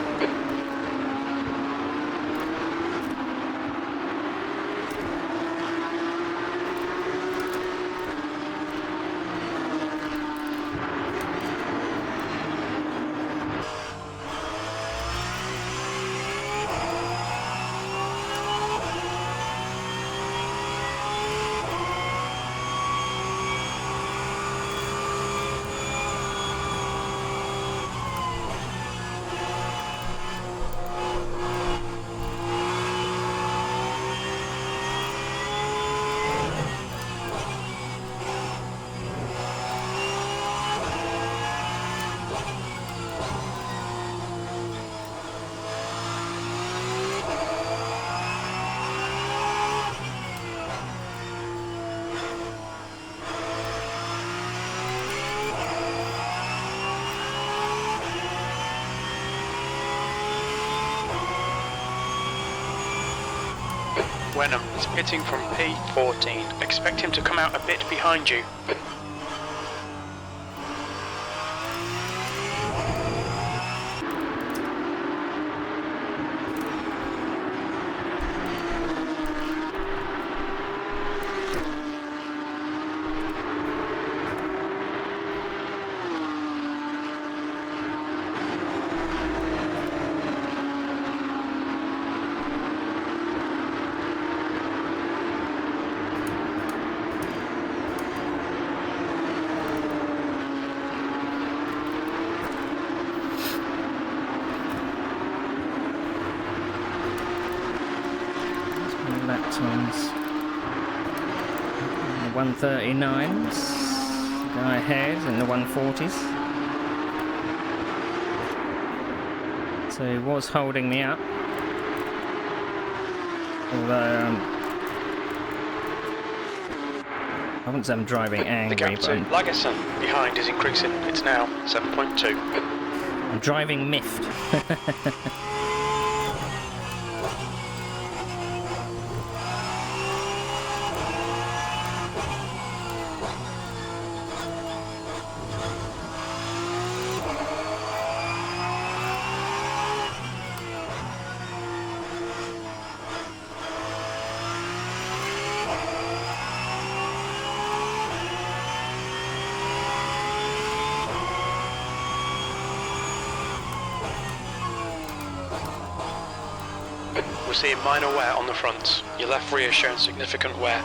Wenham is pitting from P14. Expect him to come out a bit behind you. Lap times. The 139s. Guy ahead in the 140s. So he was holding me up. Although I wouldn't say I'm driving angry, The gap but to Lagerson behind is increasing. It's now 7.2. I'm driving miffed. We're seeing minor wear on the fronts. Your left rear showing significant wear.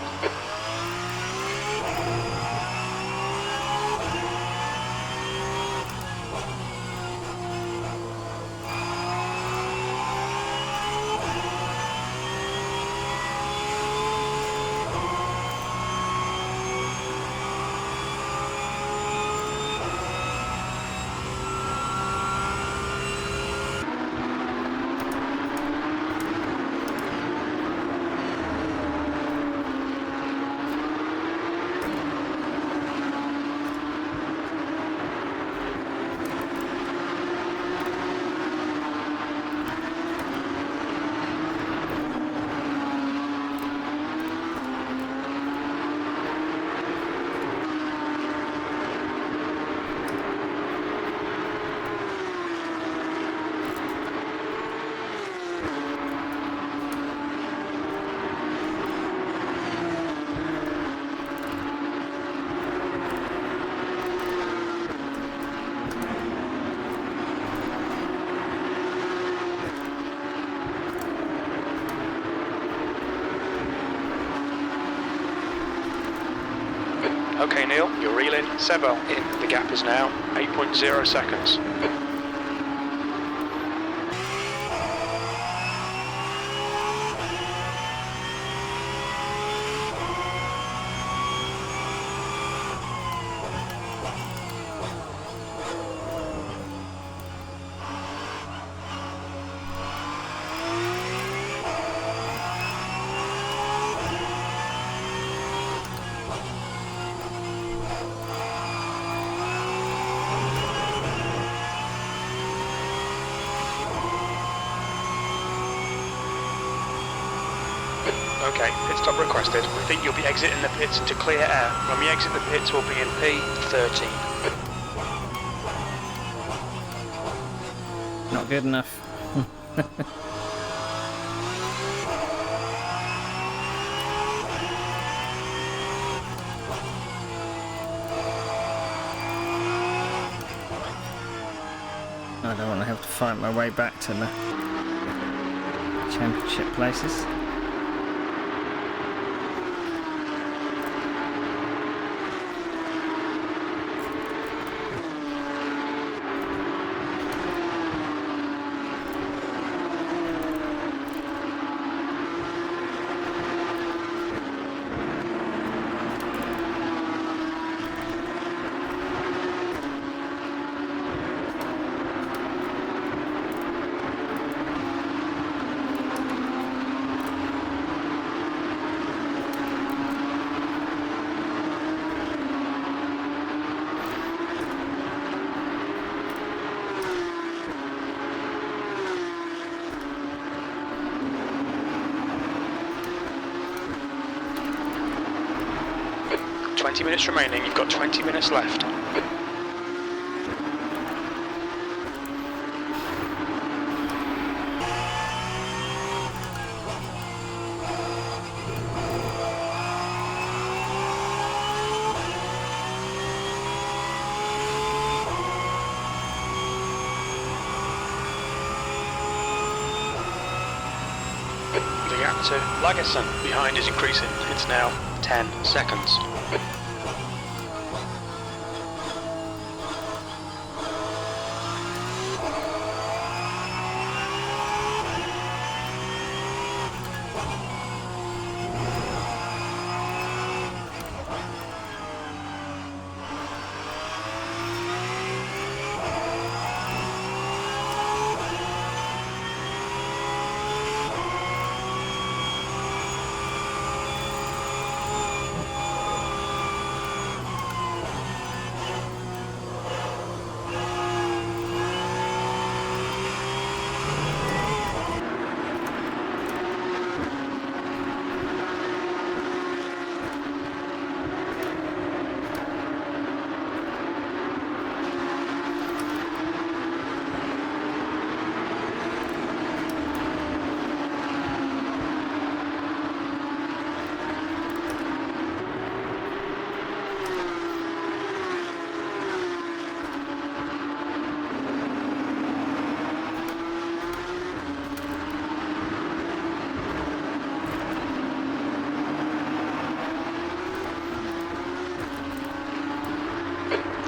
Okay, Neil, you're reeling. Sebo in. The gap is now 8.0 seconds. Okay, pit stop requested. We think you'll be exiting the pits into clear air. When we exit the pits, we'll be in P13. Not good enough. I don't want to have to fight my way back to the championship places. Minutes remaining, you've got 20 minutes left. The gap to Lagerson behind is increasing. It's now 10 seconds.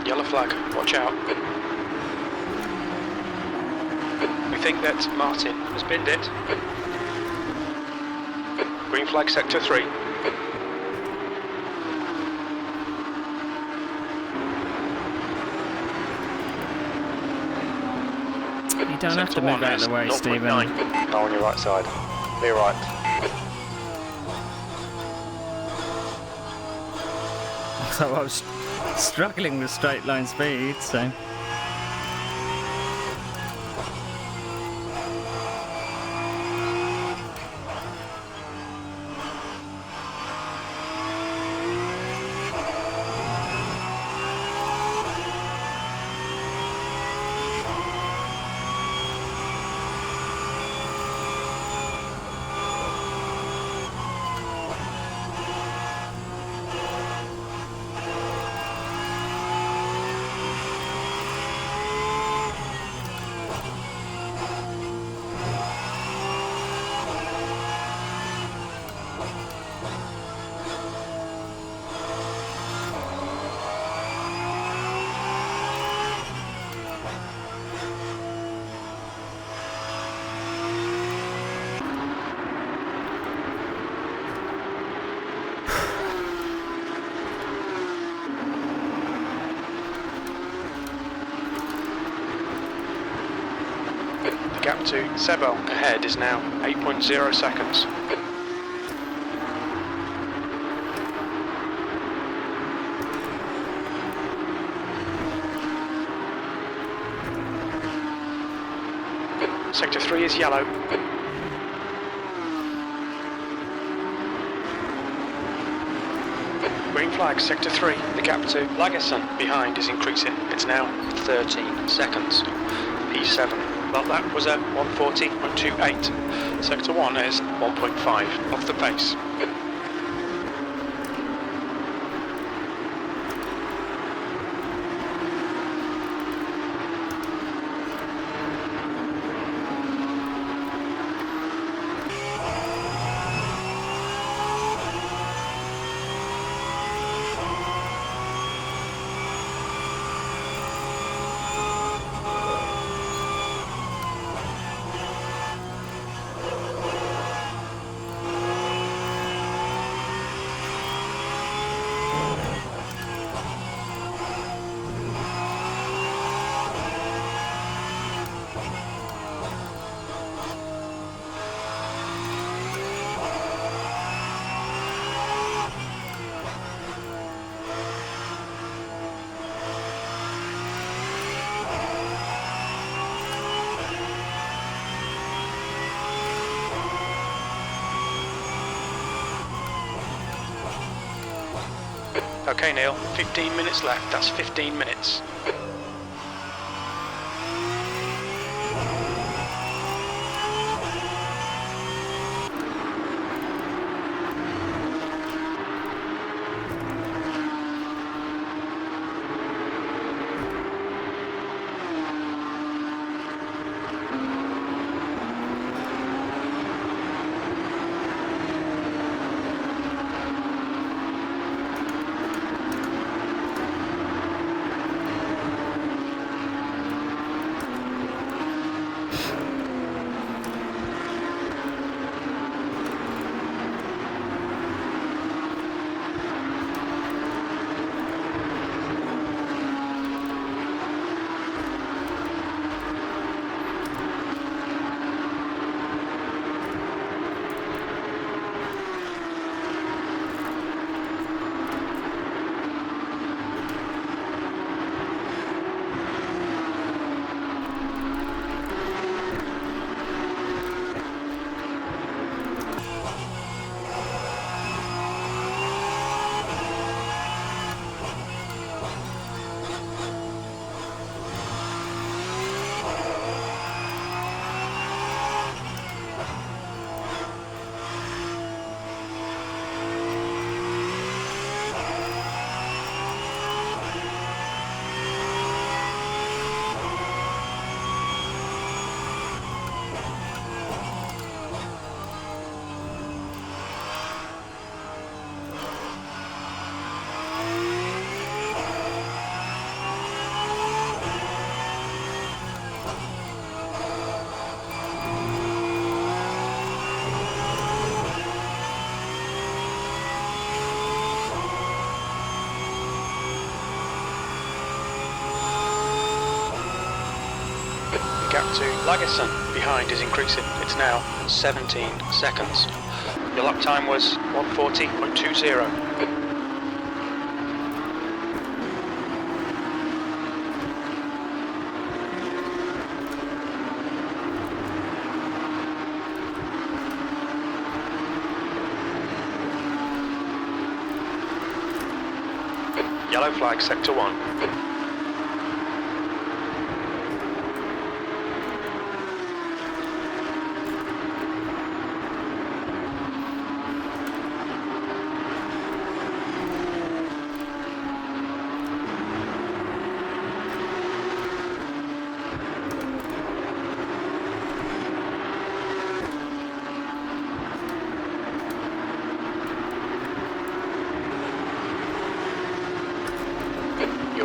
Yellow flag, watch out. We think that Martin has binned it. Green flag sector 3. You don't have to move out of the way, Stephen. Car on your right side. Clear right. So I was struggling with straight line speed, so... to Sebo. Ahead is now 8.0 seconds. Sector 3 is yellow. Green flag, Sector 3. The gap to Lagerson behind is increasing. It's now 13 seconds. P7. Well, that was a 140.28. Sector 1 is 1.5 off the pace. Okay, Neil, 15 minutes left. That's 15 minutes. Gap to Lagerson behind is increasing. It's now 17 seconds. Your lap time was 140.20. Yellow flag, Sector 1.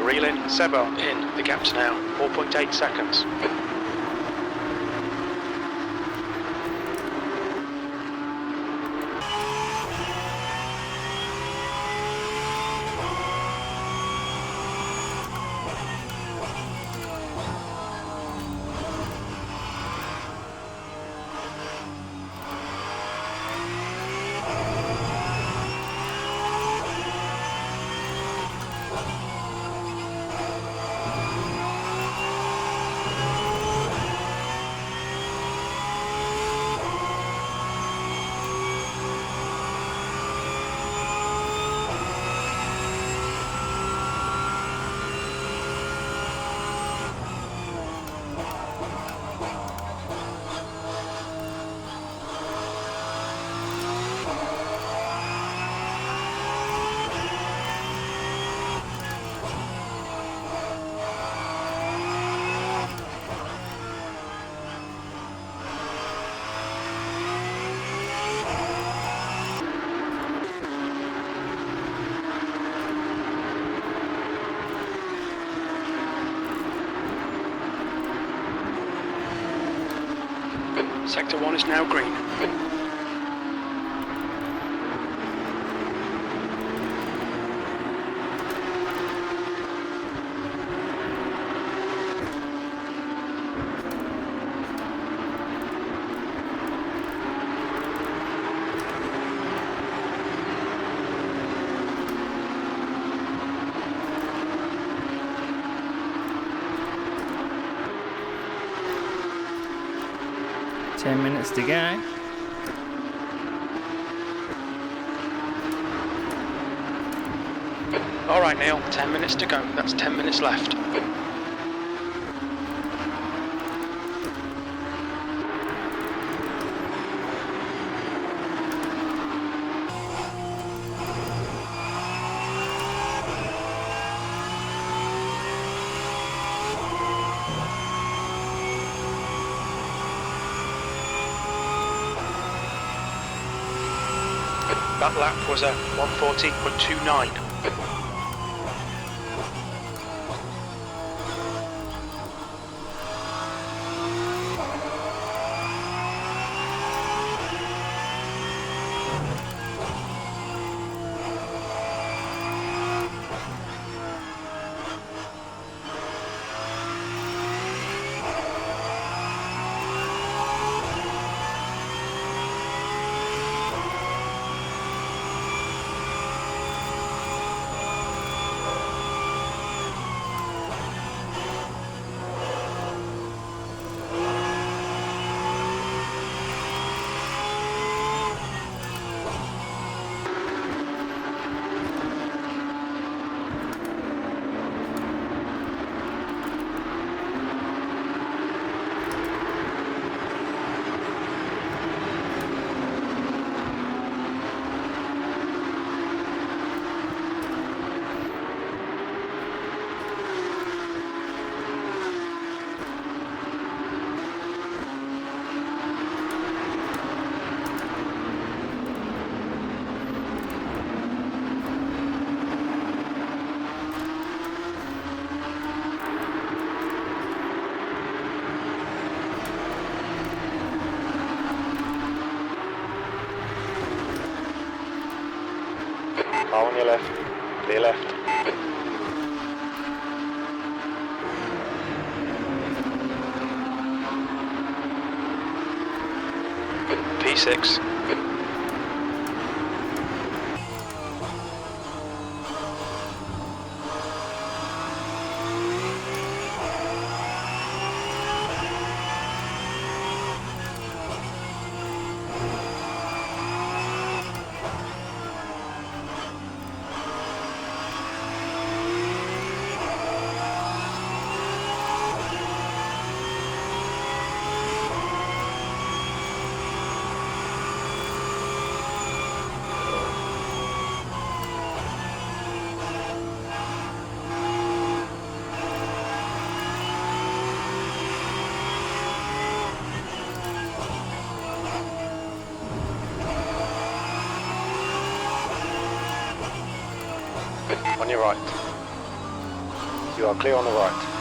Reeling, Sebo in. The gap's now 4.8 seconds. Sector 1 is now green. Ten minutes to go. Alright Neil, 10 minutes to go. That's 10 minutes left. That lap was a 140.29. Car on your left, clear left. P6. On your right. You are clear on the right.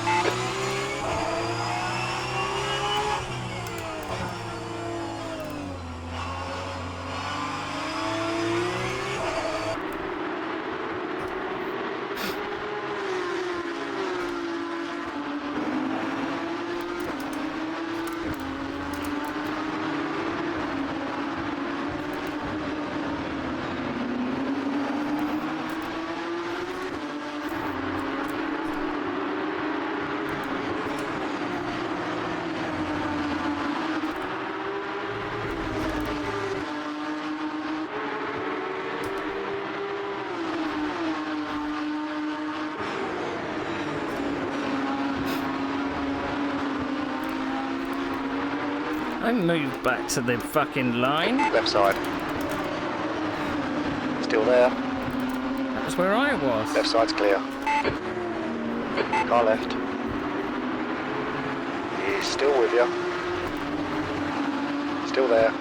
I moved back to the fucking line. Left side. Still there. That was where I was. Left side's clear. Car left. He's still with you. Still there.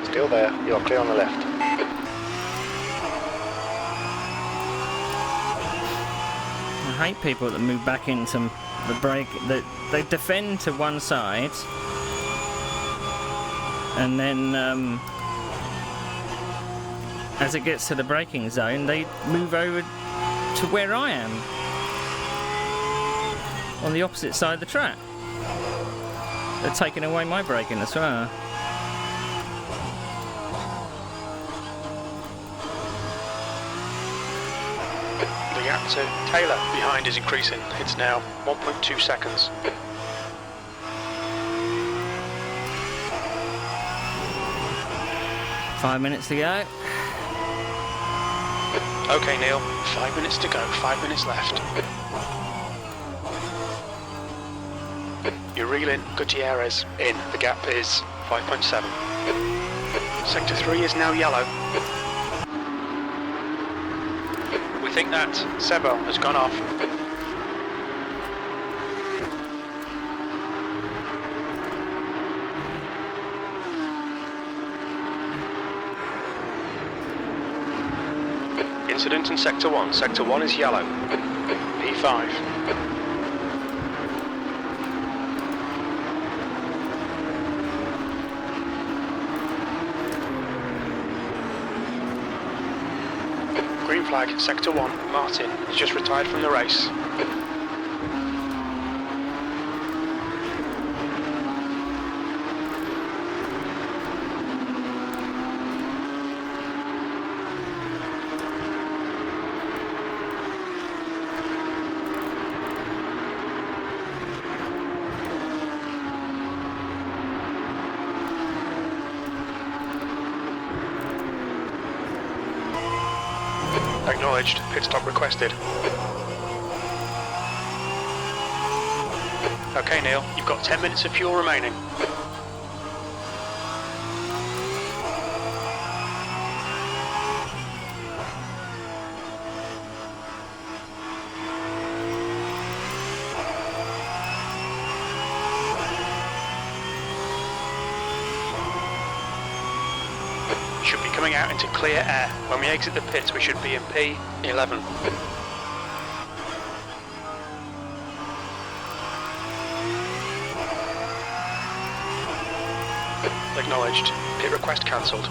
Still there. You're clear on the left. I hate people that move back into the brake, they defend to one side, and then as it gets to the braking zone, they move over to where I am, on the opposite side of the track. They're taking away my braking as well. The gap to Taylor behind is increasing. It's now 1.2 seconds. Five minutes to go. Okay, Neil, 5 minutes to go, 5 minutes left. You're reeling, Gutierrez in. The gap is 5.7. Sector 3 is now yellow. We think that Sebo has gone off. Incident in Sector 1. Sector 1 is yellow. P5. Green flag, Sector 1. Martin has just retired from the race. Acknowledged. Pit stop requested. Okay, Neil, you've got 10 minutes of fuel remaining. Should be coming out into clear air. When we exit the pits, we should be in P11. Acknowledged. Pit request cancelled.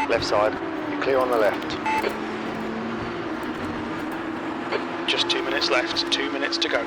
Left side, you're clear on the left. Just 2 minutes left, 2 minutes to go.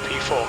P4.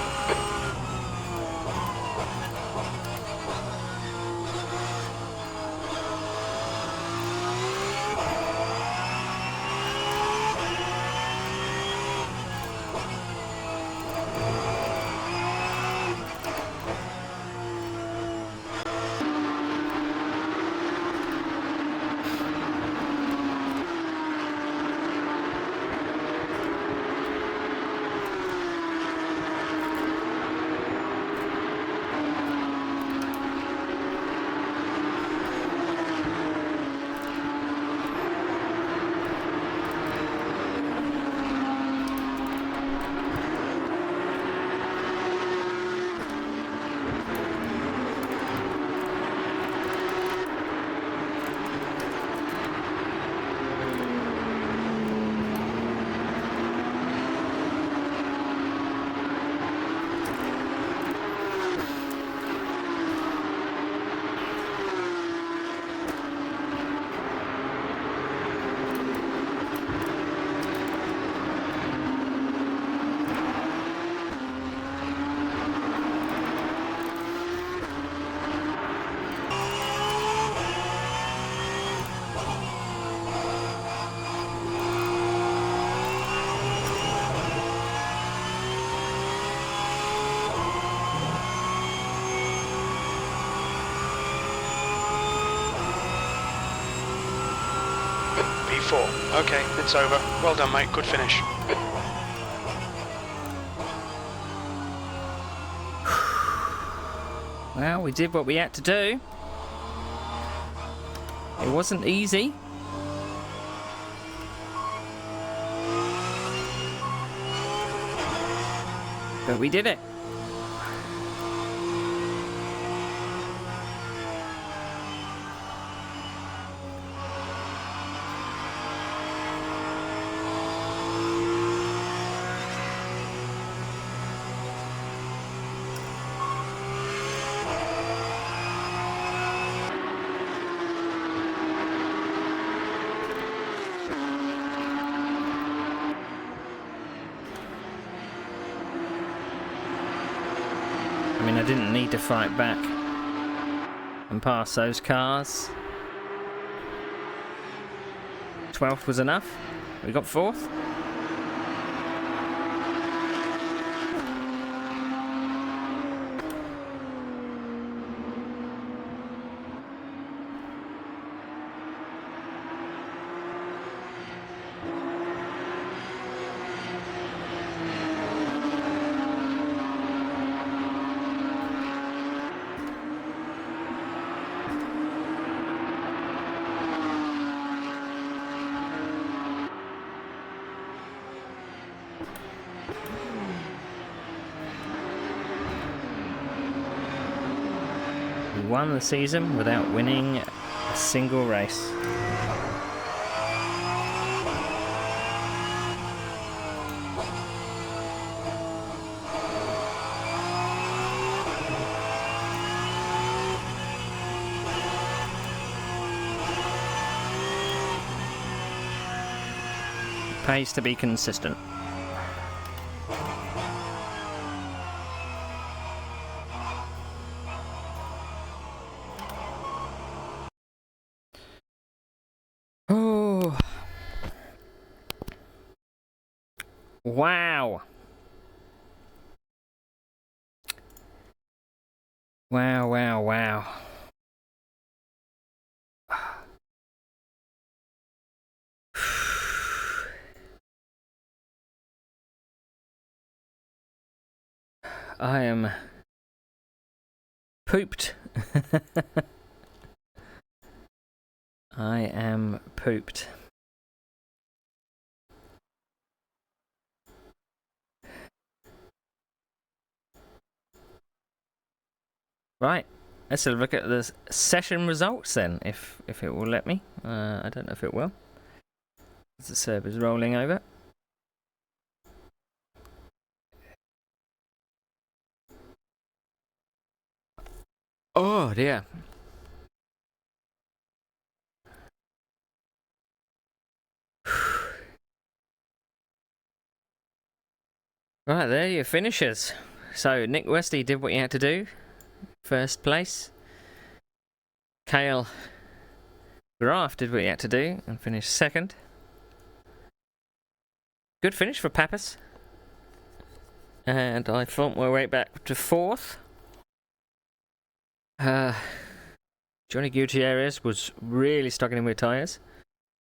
P4. Okay, it's over. Well done, mate. Good finish. Well, we did what we had to do. It wasn't easy. But we did it. I mean, I didn't need to fight back and pass those cars. 12th was enough. We got 4th. We won the season without winning a single race. Pays to be consistent. Oh. Wow. Wow, wow, wow. I am pooped. I am pooped. Right, let's have a look at the session results then, if it will let me. I don't know if it will. The server's rolling over. Oh dear. Right, there are your finishers. So Nick Westy did what he had to do. First place. Cale Graf did what he had to do and finished second. Good finish for Pappas. And I fought my way back to fourth. Johnny Gutierrez was really struggling with tyres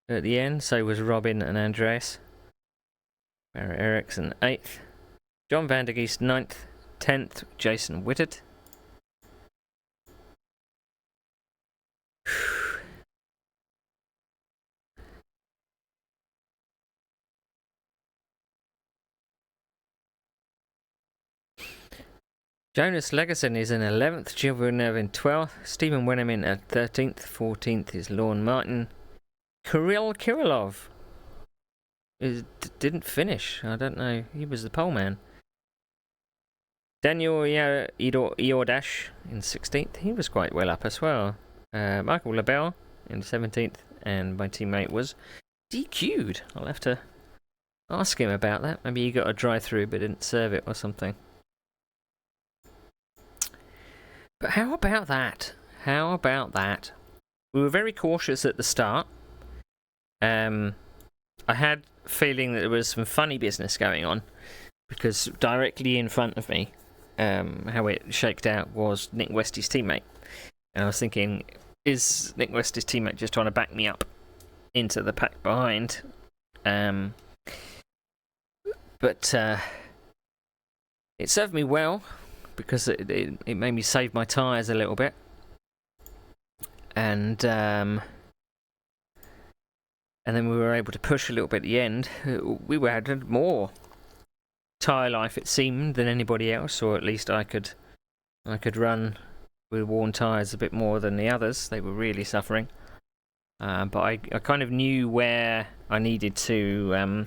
at the end, so was Robin and Andreas. Barrett Eriksson 8th. John Van der Geest 9th. 10th, Jason Whitted. Jonas Legerson is in 11th, Gilles Villeneuve in 12th, Stephen Wenham in at 13th, 14th is Lorne Martin. Kirill Kirillov didn't finish, I don't know, he was the pole man. Daniel Iordash in 16th, he was quite well up as well. Michael Labelle in 17th, and my teammate was DQ'd. I'll have to ask him about that, maybe he got a drive-through but didn't serve it or something. But how about that? How about that? We were very cautious at the start. I had a feeling that there was some funny business going on because directly in front of me, how it shaked out was Nick Westy's teammate. And I was thinking, is Nick Westy's teammate just trying to back me up? into the pack behind. But it served me well because it made me save my tyres a little bit. And then we were able to push a little bit at the end. We had more tyre life, it seemed, than anybody else, or at least I could run with worn tyres a bit more than the others. They were really suffering. But I kind of knew where I needed to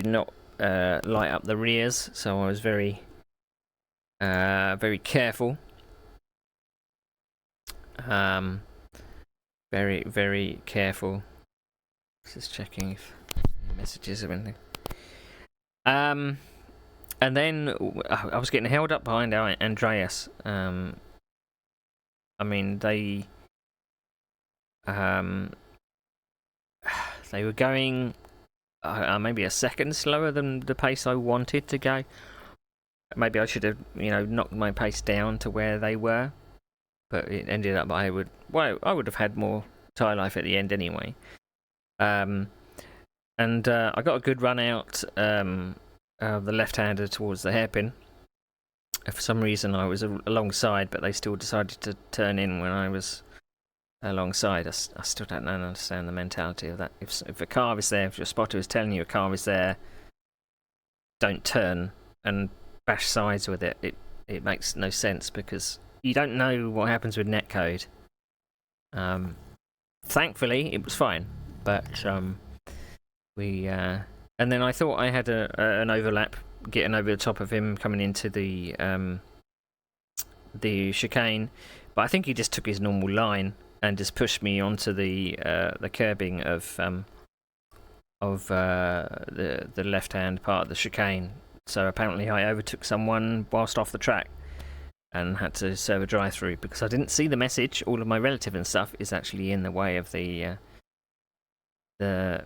not light up the rears, so I was very careful. Very, very careful. Just checking if any messages or anything. And then I was getting held up behind Andreas. I mean, they were going maybe a second slower than the pace I wanted to go. Maybe I should have, knocked my pace down to where they were. But it ended up I would have had more tyre life at the end anyway. And I got a good run out of the left-hander towards the hairpin. For some reason I was alongside, but they still decided to turn in when I was alongside. I still don't understand the mentality of that. If a car is there, if your spotter is telling you a car is there, don't turn and bash sides with it. It makes no sense because you don't know what happens with netcode. Thankfully, it was fine, but and then I thought I had an overlap, getting over the top of him coming into the chicane, but I think he just took his normal line and just pushed me onto the curbing of the left-hand part of the chicane. So apparently I overtook someone whilst off the track and had to serve a drive-through because I didn't see the message. All of my relative and stuff is actually in the way of the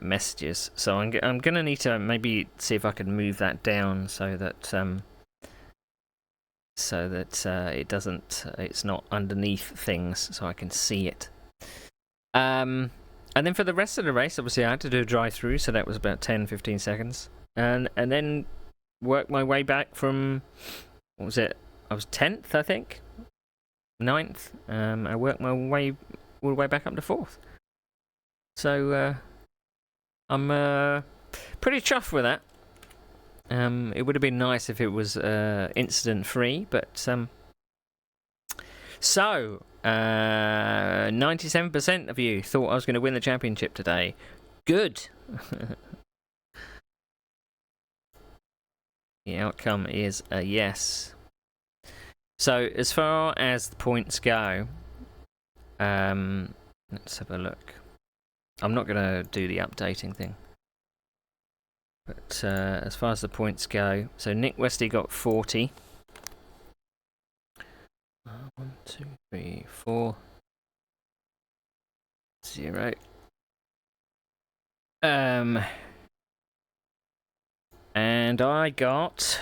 messages. So I'm going to need to maybe see if I can move that down so that it doesn't, it's not underneath things, so I can see it. And then for the rest of the race, obviously I had to do a drive-through, so that was about 10-15 seconds, and then work my way back from, what was it? I was 10th, I think, 9th. I worked my way all the way back up to 4th. So I'm pretty chuffed with that. It would have been nice if it was incident free, but so 97% of you thought I was going to win the championship today. Good. The outcome is a yes. So as far as the points go, let's have a look. I'm not going to do the updating thing. But as far as the points go, so Nick Westy got 40. 1, 2, 3, 4. 0. And I got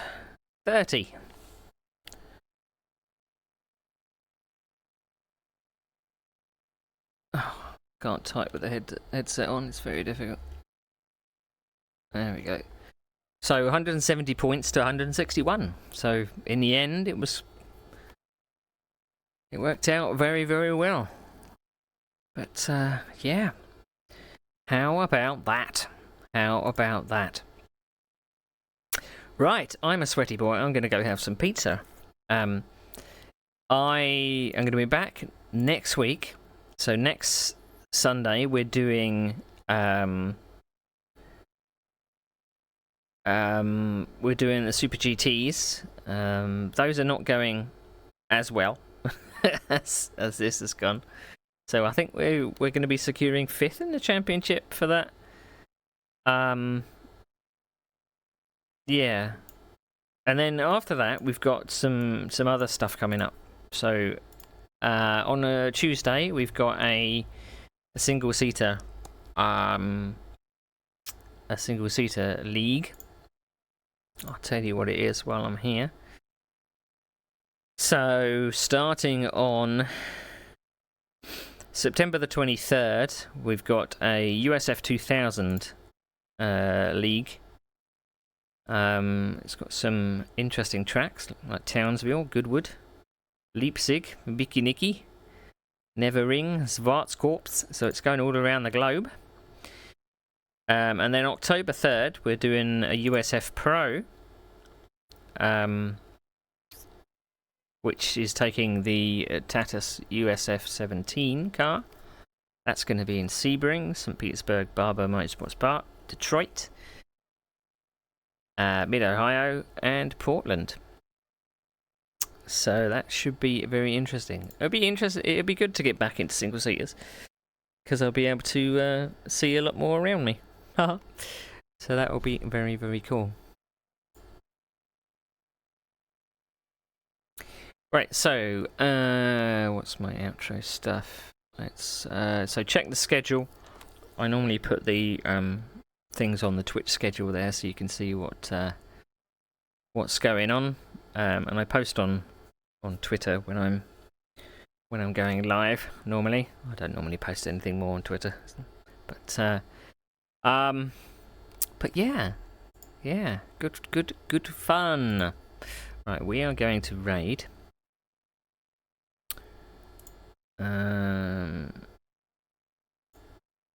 30. Oh, can't type with the headset on, it's very difficult. There we go. So 170 points to 161. So in the end, it worked out very, very well. But yeah, how about that? How about that? Right, I'm a sweaty boy. I'm going to go have some pizza. I am going to be back next week. So next Sunday we're doing the Super GTs. Those are not going as well as this has gone. So I think we're going to be securing 5th in the championship for that. Yeah. And then after that we've got some other stuff coming up. So on a Tuesday we've got a single seater league. I'll tell you what it is while I'm here. So starting on September the 23rd, we've got a USF 2000 league. It's got some interesting tracks like Townsville, Goodwood, Leipzig, Bikiniki, Nevering, Schwarzkopf, so it's going all around the globe. And then October 3rd, we're doing a USF Pro, which is taking the Tatus USF 17 car. That's going to be in Sebring, St. Petersburg, Barber Motorsports Park, Detroit, Mid-Ohio, and Portland. So that should be very interesting. It'll be good to get back into single seaters because I'll be able to see a lot more around me. So that will be very, very cool. Right, so what's my outro stuff? Let's so check the schedule. I normally put the things on the Twitch schedule there so you can see what's going on. And I post on Twitter when I'm going live. Normally, I don't normally post anything more on Twitter, but yeah, good fun. Right, we are going to raid.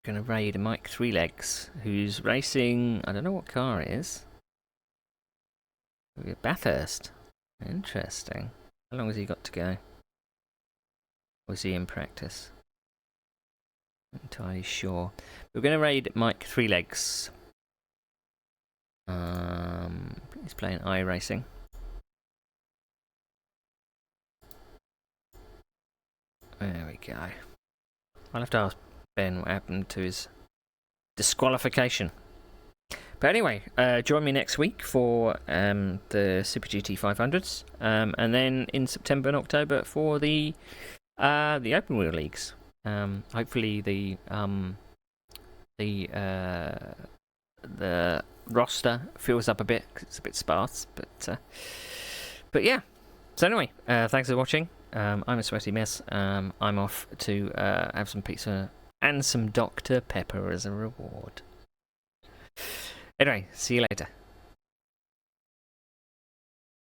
Gonna raid Mike Three Legs, who's racing. I don't know what car it is. Bathurst. Interesting. How long has he got to go? Or is he in practice? Not entirely sure. We're gonna raid Mike Three Legs. He's playing iRacing. There we go. I'll have to ask Ben what happened to his disqualification. But anyway, join me next week for the Super GT 500s, and then in September and October for the open wheel leagues. Hopefully the roster fills up a bit 'cause it's a bit sparse, but yeah. So anyway, thanks for watching. I'm a sweaty mess. I'm off to have some pizza and some Dr. Pepper as a reward. Anyway, see you later.